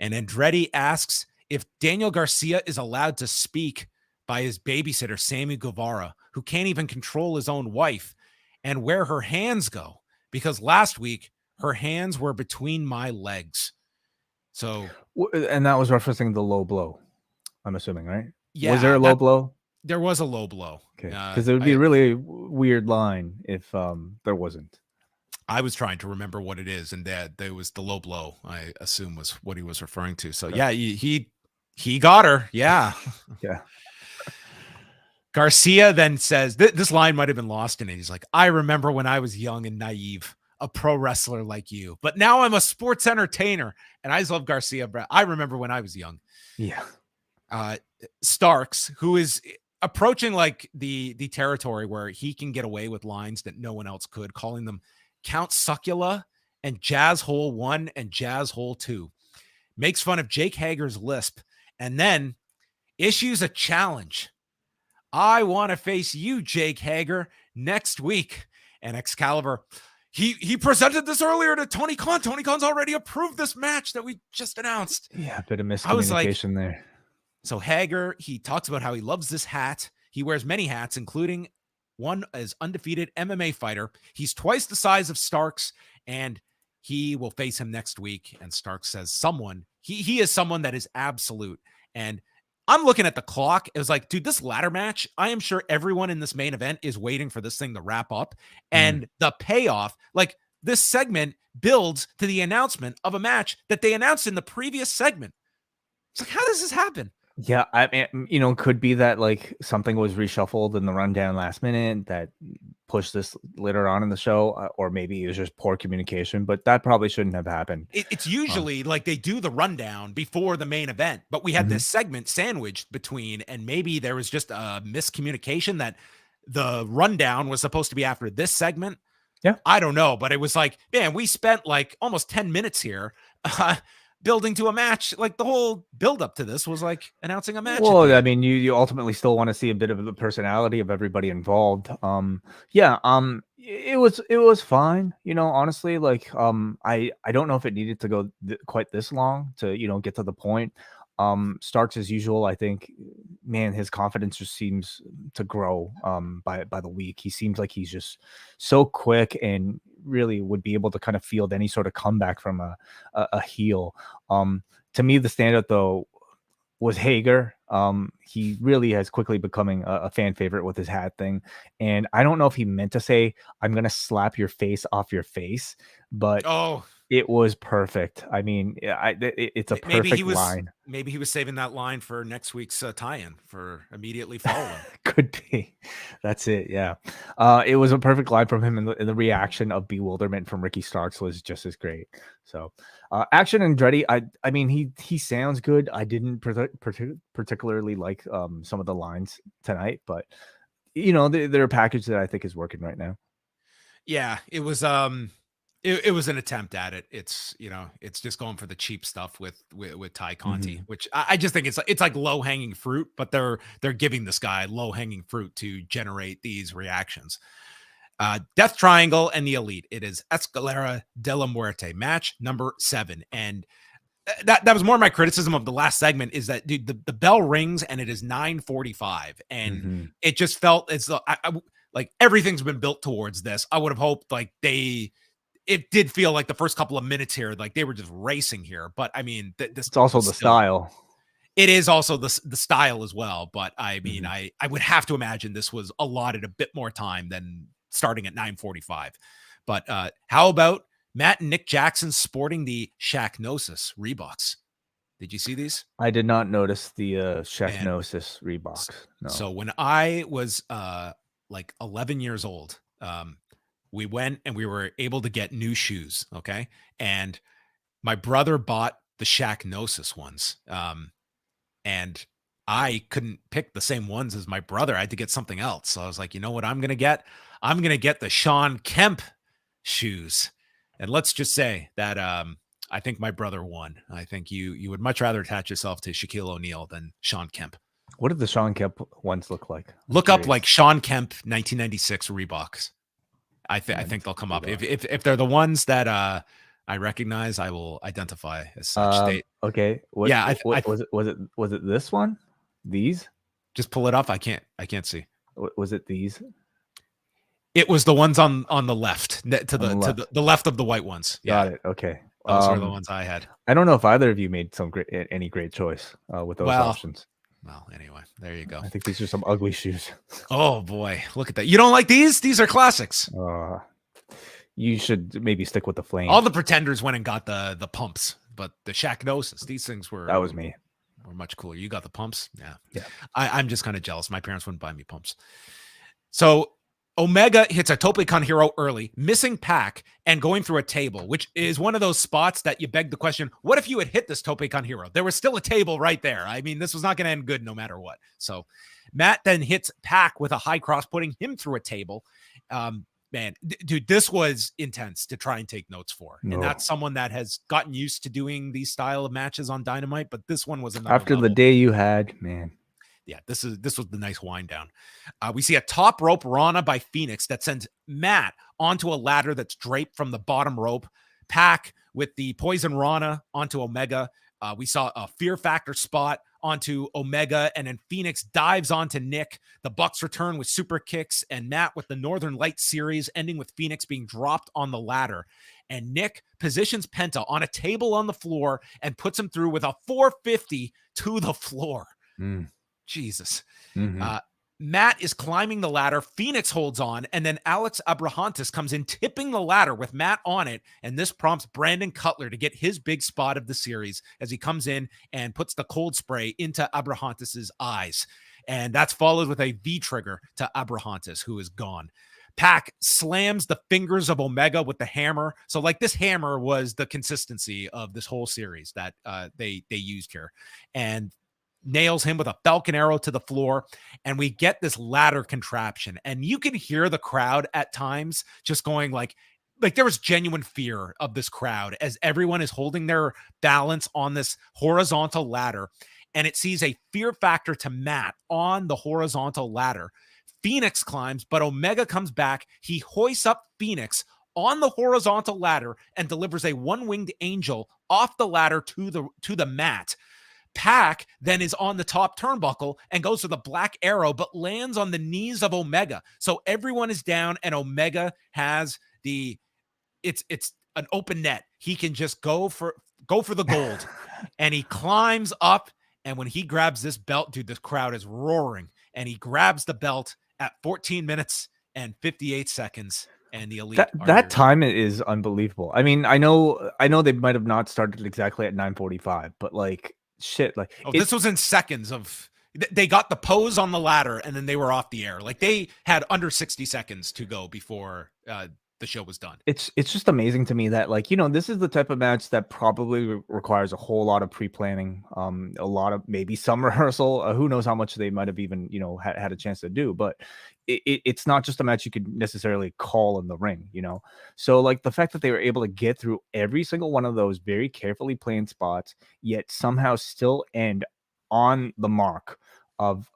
And Andretti asks if Daniel Garcia is allowed to speak by his babysitter, Sammy Guevara, who can't even control his own wife, and where her hands go, because last week her hands were between my legs. So, and that was referencing the low blow, I'm assuming, right? Yeah. Was there a low blow? There was a low blow. Okay. Because it would be a really weird line if there wasn't. I was trying to remember what it is, and that there was the low blow, I assume was what he was referring to. So yeah, he got her. Yeah. Yeah. Garcia then says, this line might have been lost in it. He's like, I remember when I was young and naive, a pro wrestler like you, but now I'm a sports entertainer. And I just love Garcia. I remember when I was young. Yeah. Starks, who is approaching like the territory where he can get away with lines that no one else could, calling them Count Succula and Jazz Hole 1 and Jazz Hole 2, makes fun of Jake Hager's lisp, and then issues a challenge. I want to face you, Jake Hager, next week. And Excalibur, he presented this earlier to Tony Khan. Tony Khan's already approved this match that we just announced. Yeah, a bit of miscommunication there. So Hager, he talks about how he loves this hat. He wears many hats, including one as undefeated MMA fighter. He's twice the size of Starks, and he will face him next week. And Starks says he is someone that is absolute. And I'm looking at the clock. It was like, dude, this ladder match, I am sure everyone in this main event is waiting for this thing to wrap up. And the payoff, like this segment builds to the announcement of a match that they announced in the previous segment. It's like, how does this happen? Yeah, I mean, could be that like something was reshuffled in the rundown last minute that pushed this later on in the show, or maybe it was just poor communication, but that probably shouldn't have happened. It's usually like they do the rundown before the main event, but we had this segment sandwiched between, and maybe there was just a miscommunication that the rundown was supposed to be after this segment. Yeah, I don't know, but it was like, man, we spent like almost 10 minutes here building to a match. Like the whole build up to this was like announcing a match. Well, I mean, you ultimately still want to see a bit of the personality of everybody involved. It was fine. Honestly, like, I don't know if it needed to go quite this long to, get to the point. Starks as usual, I think, man, his confidence just seems to grow by the week. He seems like he's just so quick and really would be able to kind of field any sort of comeback from a heel. To me, the standout though was Hager. He really has quickly becoming a fan favorite with his hat thing. And I don't know if he meant to say, I'm going to slap your face off your face, but it was perfect. I mean, it's a perfect line. Maybe he was saving that line for next week's tie-in for immediately following. Could be. That's it. Yeah. It was a perfect line from him, and the reaction of bewilderment from Ricky Starks was just as great. So, Action Andretti, I mean, he sounds good. I didn't particularly like some of the lines tonight, but they're a package that I think is working right now. Yeah, it was it was an attempt at it. It's it's just going for the cheap stuff with Ty Conti, which I just think it's like low hanging fruit, but they're giving this guy low hanging fruit to generate these reactions. Death Triangle and the Elite. It is Escalera De La Muerte, match number 7, and that was more my criticism of the last segment. Is that, dude, the bell rings and it is 9:45, and it just felt as though like everything's been built towards this. I would have hoped like it did feel like the first couple of minutes here, like they were just racing here. But I mean, it's also the style. It is also the style as well. But I mean, I would have to imagine this was allotted a bit more time than starting at 9:45. But how about Matt and Nick Jackson sporting the Shacknosis Reeboks? Did you see these? I did not notice the Shacknosis Reeboks. No. So when I was like 11 years old, we went and we were able to get new shoes. Okay. And my brother bought the Shacknosis ones. And I couldn't pick the same ones as my brother. I had to get something else. So I was like, you know what I'm going to get? I'm going to get the Shawn Kemp shoes. And let's just say that I think my brother won. I think you would much rather attach yourself to Shaquille O'Neal than Shawn Kemp. What did the Shawn Kemp ones look like? Look up like Shawn Kemp 1996 Reeboks. I think they'll come up. If they're the ones that I recognize, I will identify as such. Okay. Was it this one? These? Just pull it up. I can't see. Was it these? It was the ones on the left, to the left of the white ones. Got it. Okay. Those were the ones I had. I don't know if either of you made any great choice with those options. Well, anyway, there you go. I think these are some ugly shoes. Oh boy, look at that! You don't like these? These are classics. You should maybe stick with the flame. All the pretenders went and got the pumps, but the Shacknosis, these things were. That was me. Were much cooler. You got the pumps, yeah. I'm just kind of jealous. My parents wouldn't buy me pumps. So Omega hits a Tope Con Hero early, missing Pac and going through a table, which is one of those spots that you beg the question, what if you had hit this Tope Con Hero? There was still a table right there. I mean, this was not going to end good no matter what. So Matt then hits Pac with a high cross, putting him through a table. Man, dude, this was intense to try and take notes for. And that's someone that has gotten used to doing these style of matches on Dynamite, but this one was another after level. The day you had, man. Yeah, this was the nice wind down. We see a top rope Rana by Phoenix that sends Matt onto a ladder that's draped from the bottom rope. Pac with the poison Rana onto Omega. We saw a Fear Factor spot onto Omega, and then Phoenix dives onto Nick. The Bucks return with super kicks, and Matt with the Northern Light series, ending with Phoenix being dropped on the ladder. And Nick positions Penta on a table on the floor and puts him through with a 450 to the floor. Jesus. Matt is climbing the ladder. Phoenix holds on, and then Alex Abrahantes comes in, tipping the ladder with Matt on it. And this prompts Brandon Cutler to get his big spot of the series as he comes in and puts the cold spray into Abrahantes' eyes. And that's followed with a V-trigger to Abrahantes, who is gone. Pac slams the fingers of Omega with the hammer. So like this hammer was the consistency of this whole series that they used here. And nails him with a falcon arrow to the floor, and we get this ladder contraption, and you can hear the crowd at times just going like there was genuine fear of this crowd as everyone is holding their balance on this horizontal ladder, and it sees a Fear Factor to Matt on the horizontal ladder. Phoenix climbs, but Omega comes back. He hoists up Phoenix on the horizontal ladder and delivers a one-winged angel off the ladder to the mat. Pac then is on the top turnbuckle and goes for the black arrow, but lands on the knees of Omega. So everyone is down, and Omega has it's an open net. He can just go for the gold. And he climbs up, and when he grabs this belt, dude, this crowd is roaring, and he grabs the belt at 14 minutes and 58 seconds. And the Elite that time is unbelievable. I mean, I know they might have not started exactly at 9:45, but like shit, like this was in seconds of they got the pose on the ladder and then they were off the air. Like they had under 60 seconds to go before the show was done. It's just amazing to me that, like, you know, this is the type of match that probably requires a whole lot of pre-planning, a lot of maybe some rehearsal. Who knows how much they might have even, you know, had a chance to do, but it's not just a match you could necessarily call in the ring, you know? So like the fact that they were able to get through every single one of those very carefully planned spots, yet somehow still end on the mark of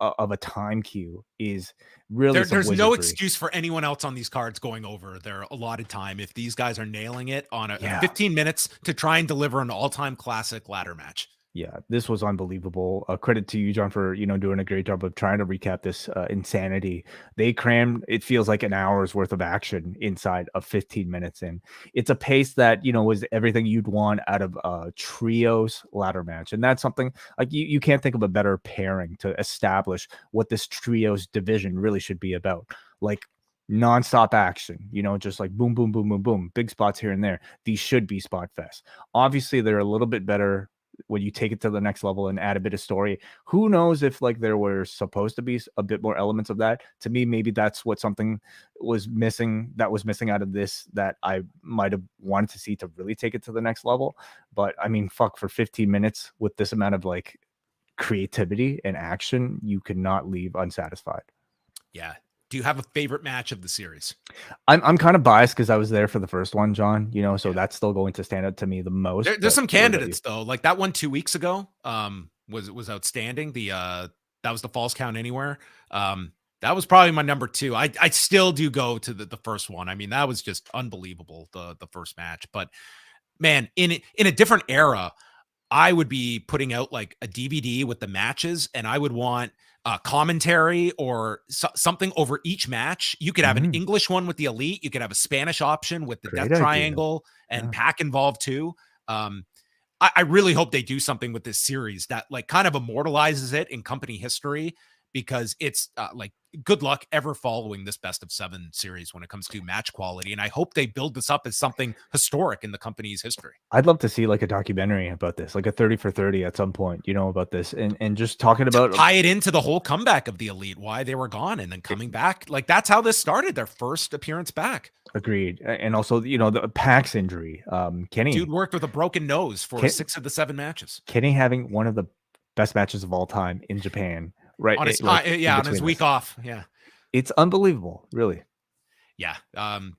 a time cue is really there's no excuse for anyone else on these cards going over their allotted time if these guys are nailing it on 15 minutes to try and deliver an all-time classic ladder match. Yeah, this was unbelievable. Credit to you, John, for doing a great job of trying to recap this insanity. They crammed, it feels like, an hour's worth of action inside of 15 minutes, and it's a pace that was everything you'd want out of a trios ladder match, and that's something like you can't think of a better pairing to establish what this trios division really should be about. Like nonstop action, just like boom, boom, boom, boom, boom, big spots here and there. These should be spot fest. Obviously, they're a little bit better when you take it to the next level and add a bit of story. Who knows if like there were supposed to be a bit more elements of that. To me, maybe that's what something was missing out of this that I might have wanted to see to really take it to the next level. But I mean, fuck, for 15 minutes with this amount of like creativity and action, you cannot leave unsatisfied. Yeah. Do you have a favorite match of the series? I'm kind of biased because I was there for the first one, John. So that's still going to stand out to me the most. There's some candidates though, like that one 2 weeks ago was outstanding. That was the Falls Count Anywhere. That was probably my number 2. I still do go to the first one. I mean, that was just unbelievable, the first match. But man, in a different era, I would be putting out like a DVD with the matches, and I would want commentary or something over each match. You could have an English one with the Elite. You could have a Spanish option with the Great Death Triangle and Pac involved too. I really hope they do something with this series that like kind of immortalizes it in company history, because it's like good luck ever following this best of 7 series when it comes to match quality. And I hope they build this up as something historic in the company's history. I'd love to see like a documentary about this, like a 30 for 30 at some point, about this and just talking about tie it into the whole comeback of the Elite, why they were gone and then coming back. Like that's how this started, their first appearance back. Agreed. And also, the Pac's injury. Kenny. Dude worked with a broken nose for 6 of the 7 matches. Kenny having one of the best matches of all time in Japan. Right. On his, on his week off. Yeah. It's unbelievable, really. Yeah.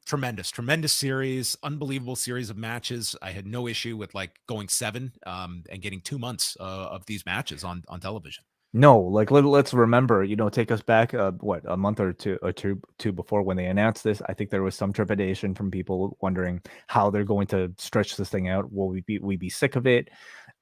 Tremendous series, unbelievable series of matches. I had no issue with like going 7 and getting 2 months of these matches on television. No, like let's remember, take us back a month or two before when they announced this. I think there was some trepidation from people wondering how they're going to stretch this thing out. Will we be sick of it?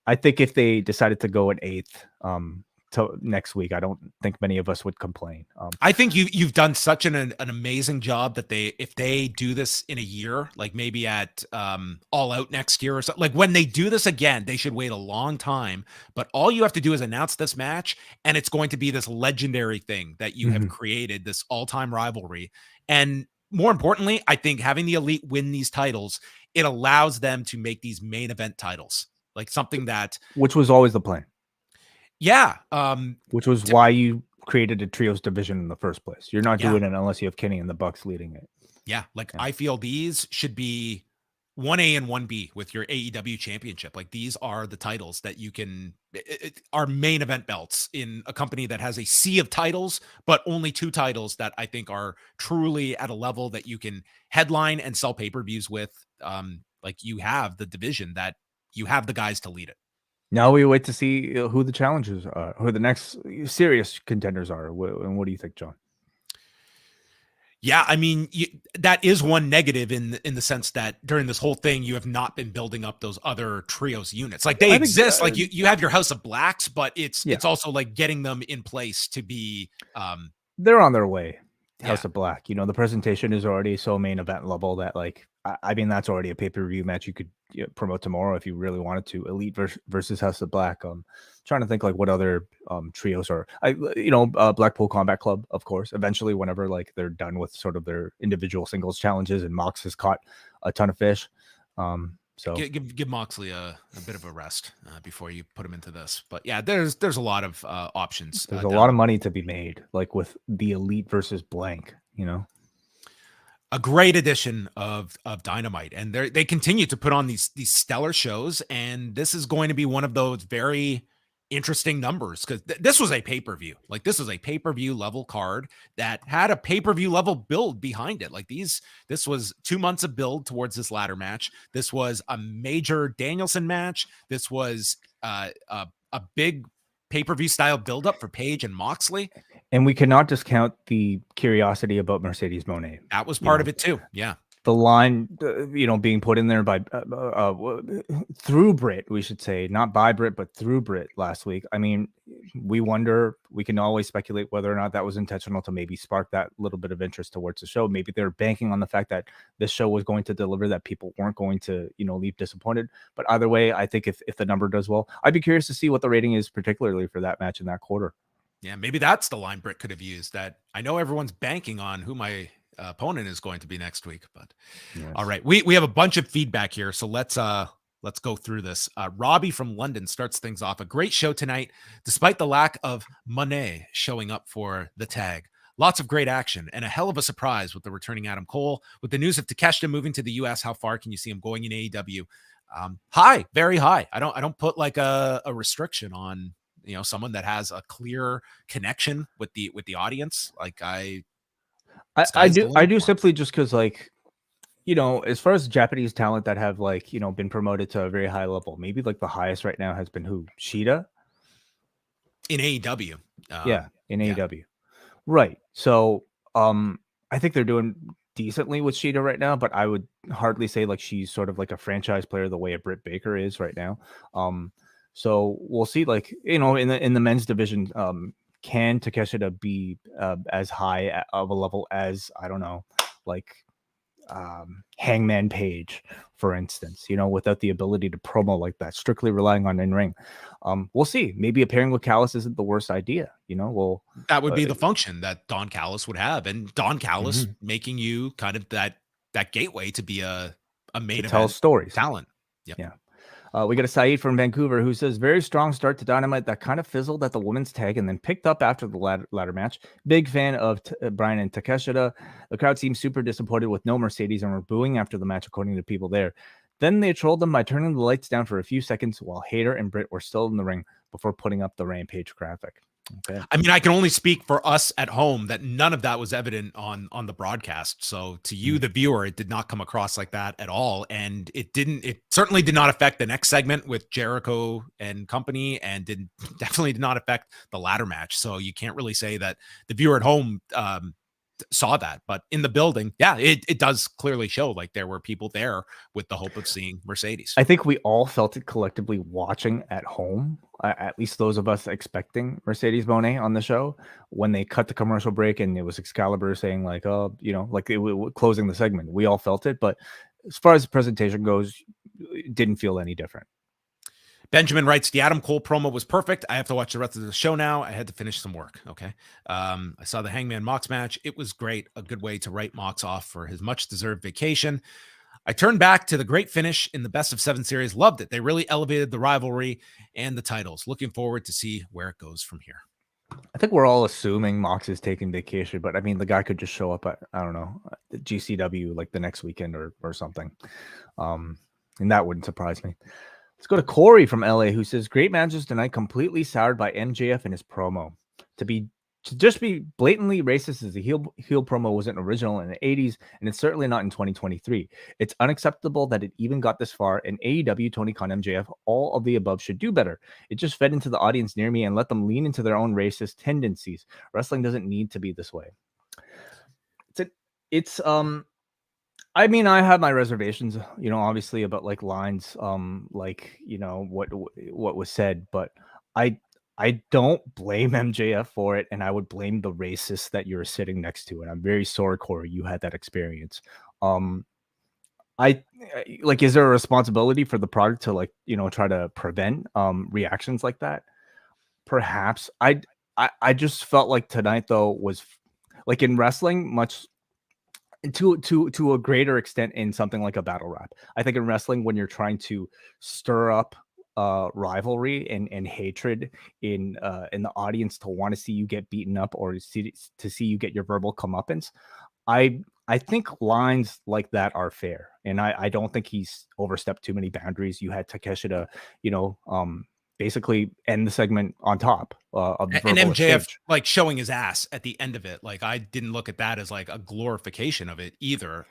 I think if they decided to go an 8th to next week, I don't think many of us would complain. I think you've done such an amazing job that if they do this in a year, like maybe at All Out next year or something, like when they do this again, they should wait a long time. But all you have to do is announce this match, and it's going to be this legendary thing that you have created, this all-time rivalry. And more importantly, I think having the Elite win these titles, it allows them to make these main event titles, like something that, which was always the plan. Yeah. Which was why you created a trios division in the first place. You're not doing it unless you have Kenny and the Bucks leading it. Yeah. I feel these should be 1A and 1B with your AEW championship. Like these are the titles that you can, are main event belts in a company that has a sea of titles, but only 2 titles that I think are truly at a level that you can headline and sell pay-per-views with. Like you have the division that you have the guys to lead it. Now we wait to see who the challengers are, who the next serious contenders are. And what do you think, John? Yeah, I mean, that is one negative in the sense that during this whole thing, you have not been building up those other trios units. Like they exist, like you have your House of Blacks, but it's also like getting them in place to be. They're on their way. House of Black. The presentation is already so main event level that like, I mean, that's already a pay-per-view match you could promote tomorrow if you really wanted to. Elite versus House of Black. Trying to think like what other trios are. Blackpool Combat Club, of course. Eventually, whenever like they're done with sort of their individual singles challenges, and Mox has caught a ton of fish. So give Moxley a bit of a rest before you put him into this. But yeah, there's a lot of options. There's a lot of money to be made, like with the Elite versus Blank. A great edition of Dynamite, and they continue to put on these stellar shows, and this is going to be one of those very interesting numbers because this was a pay-per-view. Like this was a pay-per-view level card that had a pay-per-view level build behind it. Like this was 2 months of build towards this ladder match. This was a major Danielson match. This was a big pay-per-view style build-up for Page and Moxley. And we cannot discount the curiosity about Mercedes Mone. That was part of it too. Yeah. the line, being put in there by through Britt, we should say, not by Britt, but through Britt last week. I mean, we can always speculate whether or not that was intentional to maybe spark that little bit of interest towards the show. Maybe they're banking on the fact that this show was going to deliver, that people weren't going to, leave disappointed. But either way, I think if the number does well, I'd be curious to see what the rating is, particularly for that match in that quarter. Yeah, maybe that's the line Britt could have used. That I know everyone's banking on who my opponent is going to be next week, but yes. All right, we have a bunch of feedback here, so let's go through this. Robbie from London starts things off. A great show tonight, despite the lack of Mone showing up for the tag. Lots of great action and a hell of a surprise with the returning Adam Cole. With the news of Takeshita moving to the US, how far can you see him going in AEW? High, very high. I don't put like a restriction on someone that has a clear connection with the audience. Like I do simply just because, like, as far as Japanese talent that have, like, been promoted to a very high level, maybe like the highest right now has been who? Shida in AEW. In AEW. Right. So I think they're doing decently with Shida right now, but I would hardly say like she's sort of like a franchise player the way a Britt Baker is right now. So we'll see, like, in the men's division, can Takeshita be as high of a level as, I don't know, like Hangman Page, for instance, without the ability to promo like that, strictly relying on in-ring. We'll see. Maybe a pairing with Callis isn't the worst idea, well, that would be the function that Don Callis would have, and Don Callis making you kind of that gateway to be a main event stories talent. Yep. Yeah. We got a Saeed from Vancouver who says, very strong start to Dynamite that kind of fizzled at the women's tag and then picked up after the ladder match. Big fan of Bryan and Takeshita. The crowd seemed super disappointed with no Mercedes and were booing after the match, according to people there. Then they trolled them by turning the lights down for a few seconds while Hayter and Britt were still in the ring before putting up the Rampage graphic. Okay. I mean, I can only speak for us at home that none of that was evident on the broadcast. So to you, the viewer, it did not come across like that at all. And it certainly did not affect the next segment with Jericho and company, and definitely did not affect the ladder match. So you can't really say that the viewer at home saw that, but in the building, yeah, it does clearly show like there were people there with the hope of seeing Mercedes. I think we all felt it collectively watching at home, at least those of us expecting Mercedes Mone on the show, when they cut the commercial break and it was Excalibur saying like, oh, like closing the segment. We all felt it, but as far as the presentation goes, it didn't feel any different. Benjamin writes, the Adam Cole promo was perfect. I have to watch the rest of the show now. I had to finish some work. Okay. I saw the Hangman Mox match. It was great. A good way to write Mox off for his much-deserved vacation. I turned back to the great finish in the Best of 7 series. Loved it. They really elevated the rivalry and the titles. Looking forward to see where it goes from here. I think we're all assuming Mox is taking vacation, but I mean, the guy could just show up at, I don't know, the GCW like the next weekend or something. And that wouldn't surprise me. Let's go to Corey from LA, who says, great matches tonight, completely soured by MJF and his promo. To just be blatantly racist as the heel promo wasn't original in the 80s, and it's certainly not in 2023. It's unacceptable that it even got this far, and AEW, Tony Khan, MJF, all of the above should do better. It just fed into the audience near me and let them lean into their own racist tendencies. Wrestling doesn't need to be this way. I mean, I have my reservations, obviously about like lines, like, what was said, but I don't blame MJF for it, and I would blame the racist that you're sitting next to. And I'm very sorry, Corey, you had that experience. Is there a responsibility for the product to try to prevent reactions like that? Perhaps. I just felt like tonight though was like in wrestling much. To a greater extent in something like a battle rap. I think in wrestling, when you're trying to stir up rivalry and hatred in the audience to want to see you get beaten up or to see you get your verbal comeuppance, I think lines like that are fair, and I don't think he's overstepped too many boundaries. You had Takeshita, basically end the segment on top of the and MJF exchange, like showing his ass at the end of it. Like I didn't look at that as like a glorification of it either.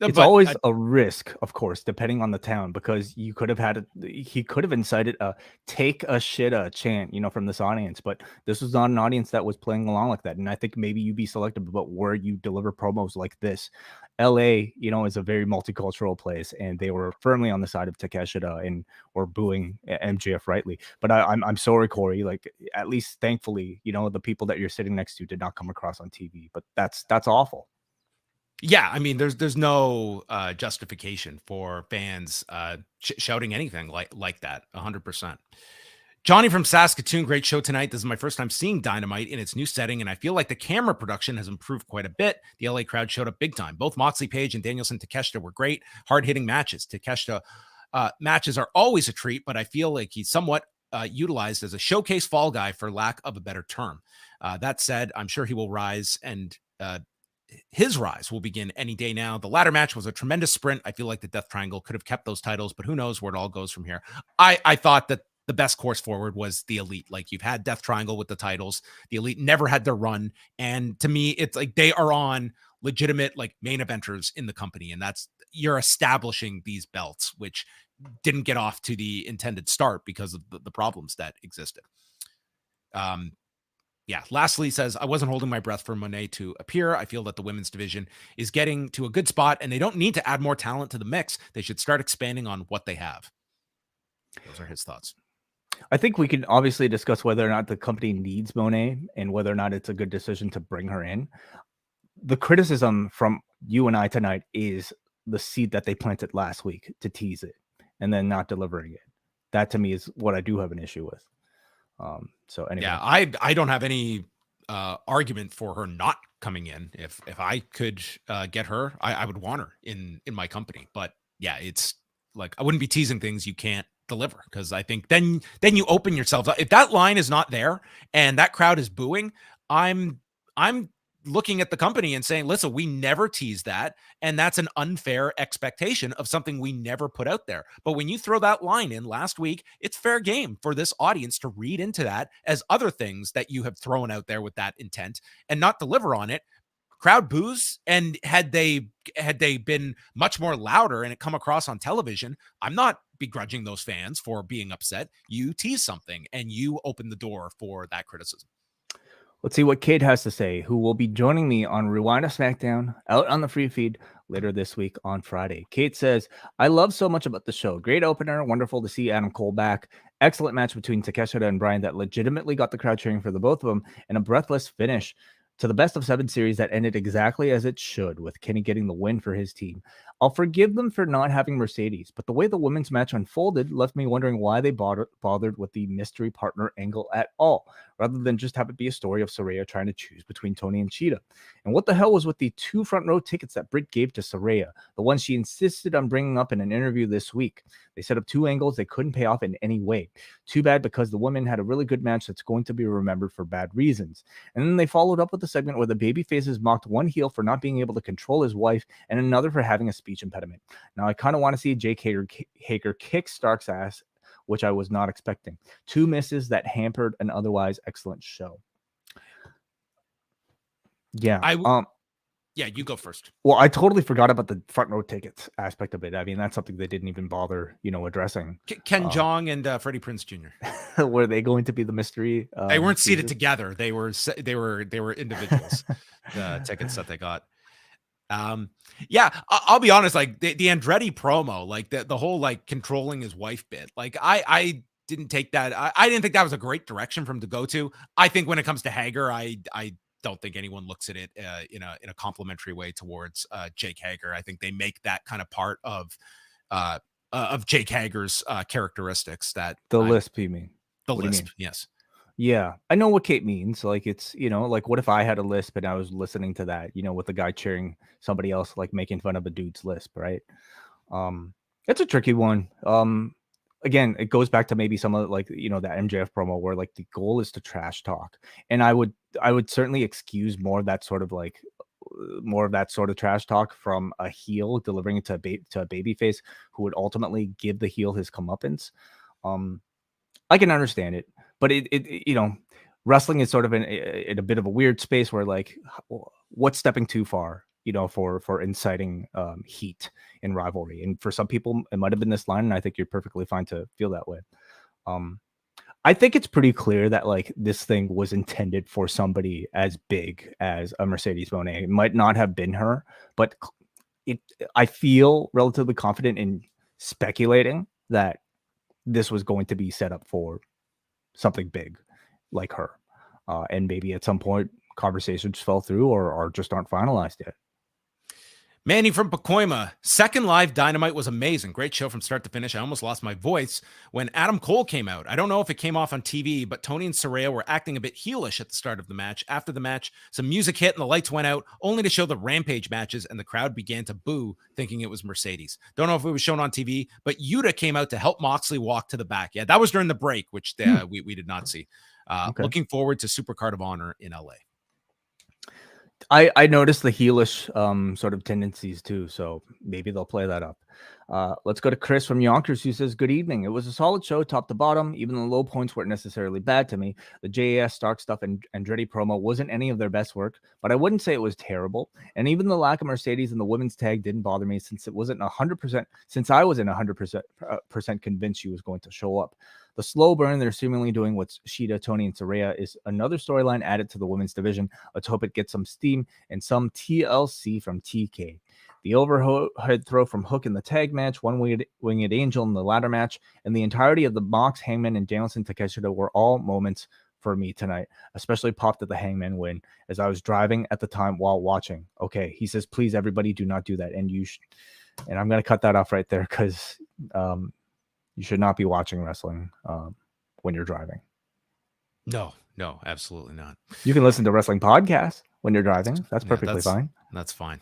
It's always a risk, of course, depending on the town, because you could have he could have incited a take a shit a chant, from this audience, but this was not an audience that was playing along like that. And I think maybe you be selective about where you deliver promos like this. LA, is a very multicultural place, and they were firmly on the side of Takeshita and were booing MJF rightly. But I'm sorry, Corey. Like, at least thankfully, the people that you're sitting next to did not come across on TV. But that's awful. Yeah, I mean, there's no justification for fans shouting anything like that. 100%. Johnny from Saskatoon, great show tonight. This is my first time seeing Dynamite in its new setting, and I feel like the camera production has improved quite a bit. The LA crowd showed up big time. Both Moxley, Page, and Danielson Takeshita were great, hard-hitting matches. Takeshita matches are always a treat, but I feel like he's somewhat utilized as a showcase fall guy, for lack of a better term. That said, I'm sure he will rise, and his rise will begin any day now. The ladder match was a tremendous sprint. I feel like the Death Triangle could have kept those titles, but who knows where it all goes from here. I thought that the best course forward was the Elite. Like, you've had Death Triangle with the titles. The Elite never had their run. And to me, it's like they are on legitimate, like, main eventers in the company. And you're establishing these belts, which didn't get off to the intended start because of the problems that existed. Yeah. Lastly, says, I wasn't holding my breath for Mone to appear. I feel that the women's division is getting to a good spot, and they don't need to add more talent to the mix. They should start expanding on what they have. Those are his thoughts. I think we can obviously discuss whether or not the company needs Mone and whether or not it's a good decision to bring her in. The criticism from you and I tonight is the seed that they planted last week to tease it and then not delivering it. That to me is what I do have an issue with. So anyway. Yeah, I don't have any argument for her not coming in. If I could get her, I would want her in my company. But yeah, it's like, I wouldn't be teasing things you can't deliver, because I think then you open yourselves up. If that line is not there and that crowd is booing, I'm looking at the company and saying, listen, we never tease that. And that's an unfair expectation of something we never put out there. But when you throw that line in last week, it's fair game for this audience to read into that as other things that you have thrown out there with that intent and not deliver on it. Crowd boos. And had they been much more louder and it come across on television, I'm not begrudging those fans for being upset. You tease something and you open the door for that criticism. Let's see what Kate has to say, who will be joining me on Rewind a SmackDown out on the free feed later this week on Friday. Kate says, I love so much about the show. Great opener. Wonderful to see Adam Cole back. Excellent match between Takeshita and Bryan that legitimately got the crowd cheering for the both of them, and a breathless finish to the best of 7 series that ended exactly as it should, with Kenny getting the win for his team. I'll forgive them for not having Mercedes, but the way the women's match unfolded left me wondering why they bothered with the mystery partner angle at all, rather than just have it be a story of Saraya trying to choose between Toni and Cheetah. And what the hell was with the 2 front row tickets that Britt gave to Saraya, the ones she insisted on bringing up in an interview this week? They set up 2 angles they couldn't pay off in any way. Too bad, because the women had a really good match that's going to be remembered for bad reasons. And then they followed up with a segment where the babyfaces mocked one heel for not being able to control his wife and another for having a speech impediment. Now I kind of want to see Jake Hager kick Stark's ass, which I was not expecting. 2 misses that hampered an otherwise excellent show. Yeah. Yeah, you go first. Well, I totally forgot about the front row tickets aspect of it. I mean, that's something they didn't even bother, addressing. Ken Jeong and Freddie Prinze Jr. Were they going to be the mystery? They weren't seated together. They were individuals. The tickets that they got. Yeah, I'll be honest. Like the Andretti promo, like the whole like controlling his wife bit. Like I didn't take that. I didn't think that was a great direction for him to go to. I think when it comes to Hager, I don't think anyone looks at it in a complimentary way towards Jake Hager. I think they make that kind of part of Jake Hager's characteristics. That lisp, you mean? The lisp, yes. Yeah, I know what Kate means. Like, it's, like, what if I had a lisp and I was listening to that, with the guy cheering somebody else, like making fun of a dude's lisp, right? It's a tricky one. Again, it goes back to maybe some of like, that MJF promo where like the goal is to trash talk. And I would certainly excuse more of that sort of trash talk from a heel delivering it to a babyface who would ultimately give the heel his comeuppance. I can understand it, but it wrestling is sort of in a bit of a weird space where like, what's stepping too far, for inciting heat in rivalry. And for some people, it might have been this line, and I think you're perfectly fine to feel that way. I think it's pretty clear that like this thing was intended for somebody as big as a Mercedes Mone. It might not have been her, but I feel relatively confident in speculating that this was going to be set up for something big like her. And maybe at some point conversations fell through or just aren't finalized yet. Manny from Pacoima, second live Dynamite was amazing. Great show from start to finish. I almost lost my voice when Adam Cole came out. I don't know if it came off on TV, but Toni and Saraya were acting a bit heelish at the start of the match. After the match, some music hit and the lights went out, only to show the Rampage matches, and the crowd began to boo, thinking it was Mercedes. Don't know if it was shown on TV, but Yuta came out to help Moxley walk to the back. Yeah, that was during the break, which we did not see. Okay. Looking forward to Supercard of Honor in LA. I noticed the heelish sort of tendencies too, so maybe they'll play that up. Let's go to Chris from Yonkers, who says, good evening. It was a solid show top to bottom. Even the low points weren't necessarily bad to me. The JAS Stark stuff and Andretti promo wasn't any of their best work, but I wouldn't say it was terrible. And even the lack of Mercedes in the women's tag didn't bother me since I wasn't 100% convinced she was going to show up. The slow burn they're seemingly doing with Shida, Toni, and Saraya is another storyline added to the women's division. Let's hope it gets some steam and some TLC from TK. The overhead throw from Hook in the tag match, one winged angel in the ladder match, and the entirety of the Mox, Hangman, and Danielson Takeshita were all moments for me tonight, especially popped at the Hangman win as I was driving at the time while watching. Okay, he says, please, everybody, do not do that. And and I'm going to cut that off right there because you should not be watching wrestling when you're driving. No, absolutely not. You can listen to wrestling podcasts when you're driving. That's perfectly fine. That's fine.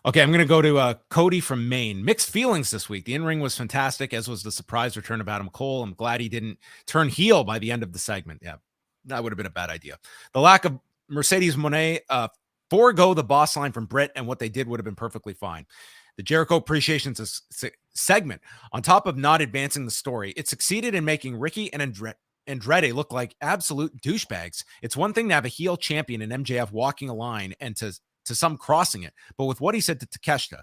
Okay, I'm going to go to Cody from Maine. Mixed feelings this week. The in-ring was fantastic, as was the surprise return of Adam Cole. I'm glad he didn't turn heel by the end of the segment. Yeah, that would have been a bad idea. The lack of Mercedes Mone, forego the boss line from Britt, and what they did would have been perfectly fine. The Jericho Appreciation segment, on top of not advancing the story, it succeeded in making Ricky and Andretti look like absolute douchebags. It's one thing to have a heel champion in MJF walking a line and to some crossing it, but with what he said to Takeshita,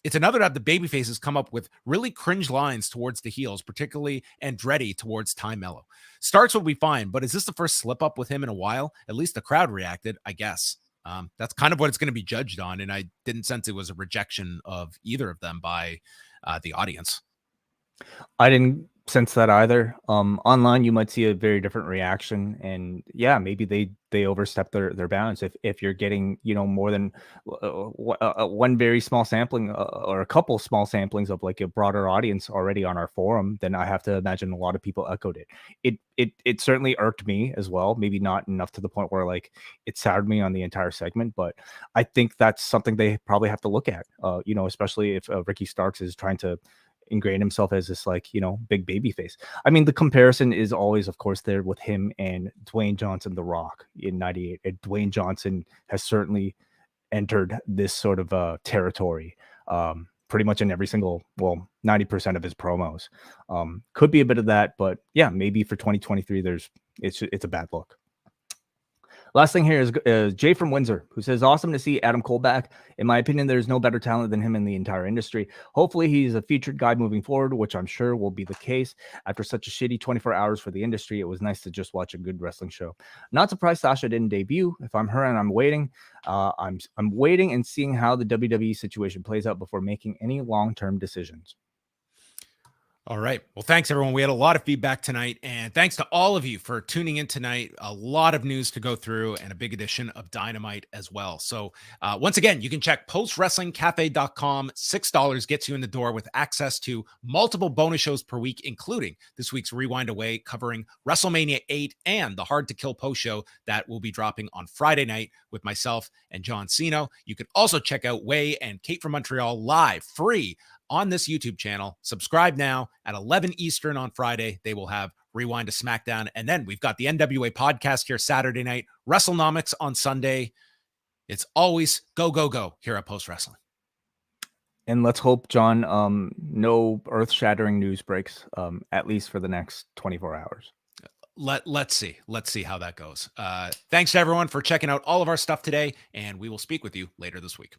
it's another to have the babyfaces come up with really cringe lines towards the heels, particularly Andretti towards Ty Mello. Starks will be fine, but is this the first slip up with him in a while? At least the crowd reacted, I guess. That's kind of what it's going to be judged on, and I didn't sense it was a rejection of either of them by the audience. I didn't sense that either. Online, you might see a very different reaction, and yeah, maybe they overstep their bounds. If you're getting more than one very small sampling or a couple small samplings of like a broader audience already on our forum, then I have to imagine a lot of people echoed it. It certainly irked me as well. Maybe not enough to the point where like it soured me on the entire segment, but I think that's something they probably have to look at. Especially if Ricky Starks is trying to ingrain himself as this big baby face. I mean, the comparison is always, of course, there with him and Dwayne Johnson, The Rock in '98. And Dwayne Johnson has certainly entered this sort of territory pretty much in every single, 90% of his promos. Could be a bit of that, but yeah, maybe for 2023, it's a bad look. Last thing here is Jay from Windsor, who says, awesome to see Adam Cole back. In my opinion, there's no better talent than him in the entire industry. Hopefully he's a featured guy moving forward, which I'm sure will be the case. After such a shitty 24 hours for the industry, it was nice to just watch a good wrestling show. Not surprised Sasha didn't debut. If I'm her and I'm waiting, I'm waiting and seeing how the WWE situation plays out before making any long-term decisions. All right. Well, thanks, everyone. We had a lot of feedback tonight, and thanks to all of you for tuning in tonight. A lot of news to go through and a big edition of Dynamite as well. So once again, you can check postwrestlingcafe.com. $6 gets you in the door with access to multiple bonus shows per week, including this week's Rewind Away covering WrestleMania 8 and the Hard to Kill post show that will be dropping on Friday night with myself and John Cino. You can also check out Way and Kate from Montreal live, free on this YouTube channel. Subscribe now at 11 Eastern on Friday. They will have Rewind to SmackDown. And then we've got the NWA podcast here Saturday night, WrestleNomics on Sunday. It's always go, go, go here at Post Wrestling. And let's hope, John, no earth-shattering news breaks, at least for the next 24 hours. Let's see how that goes. Thanks to everyone for checking out all of our stuff today, and we will speak with you later this week.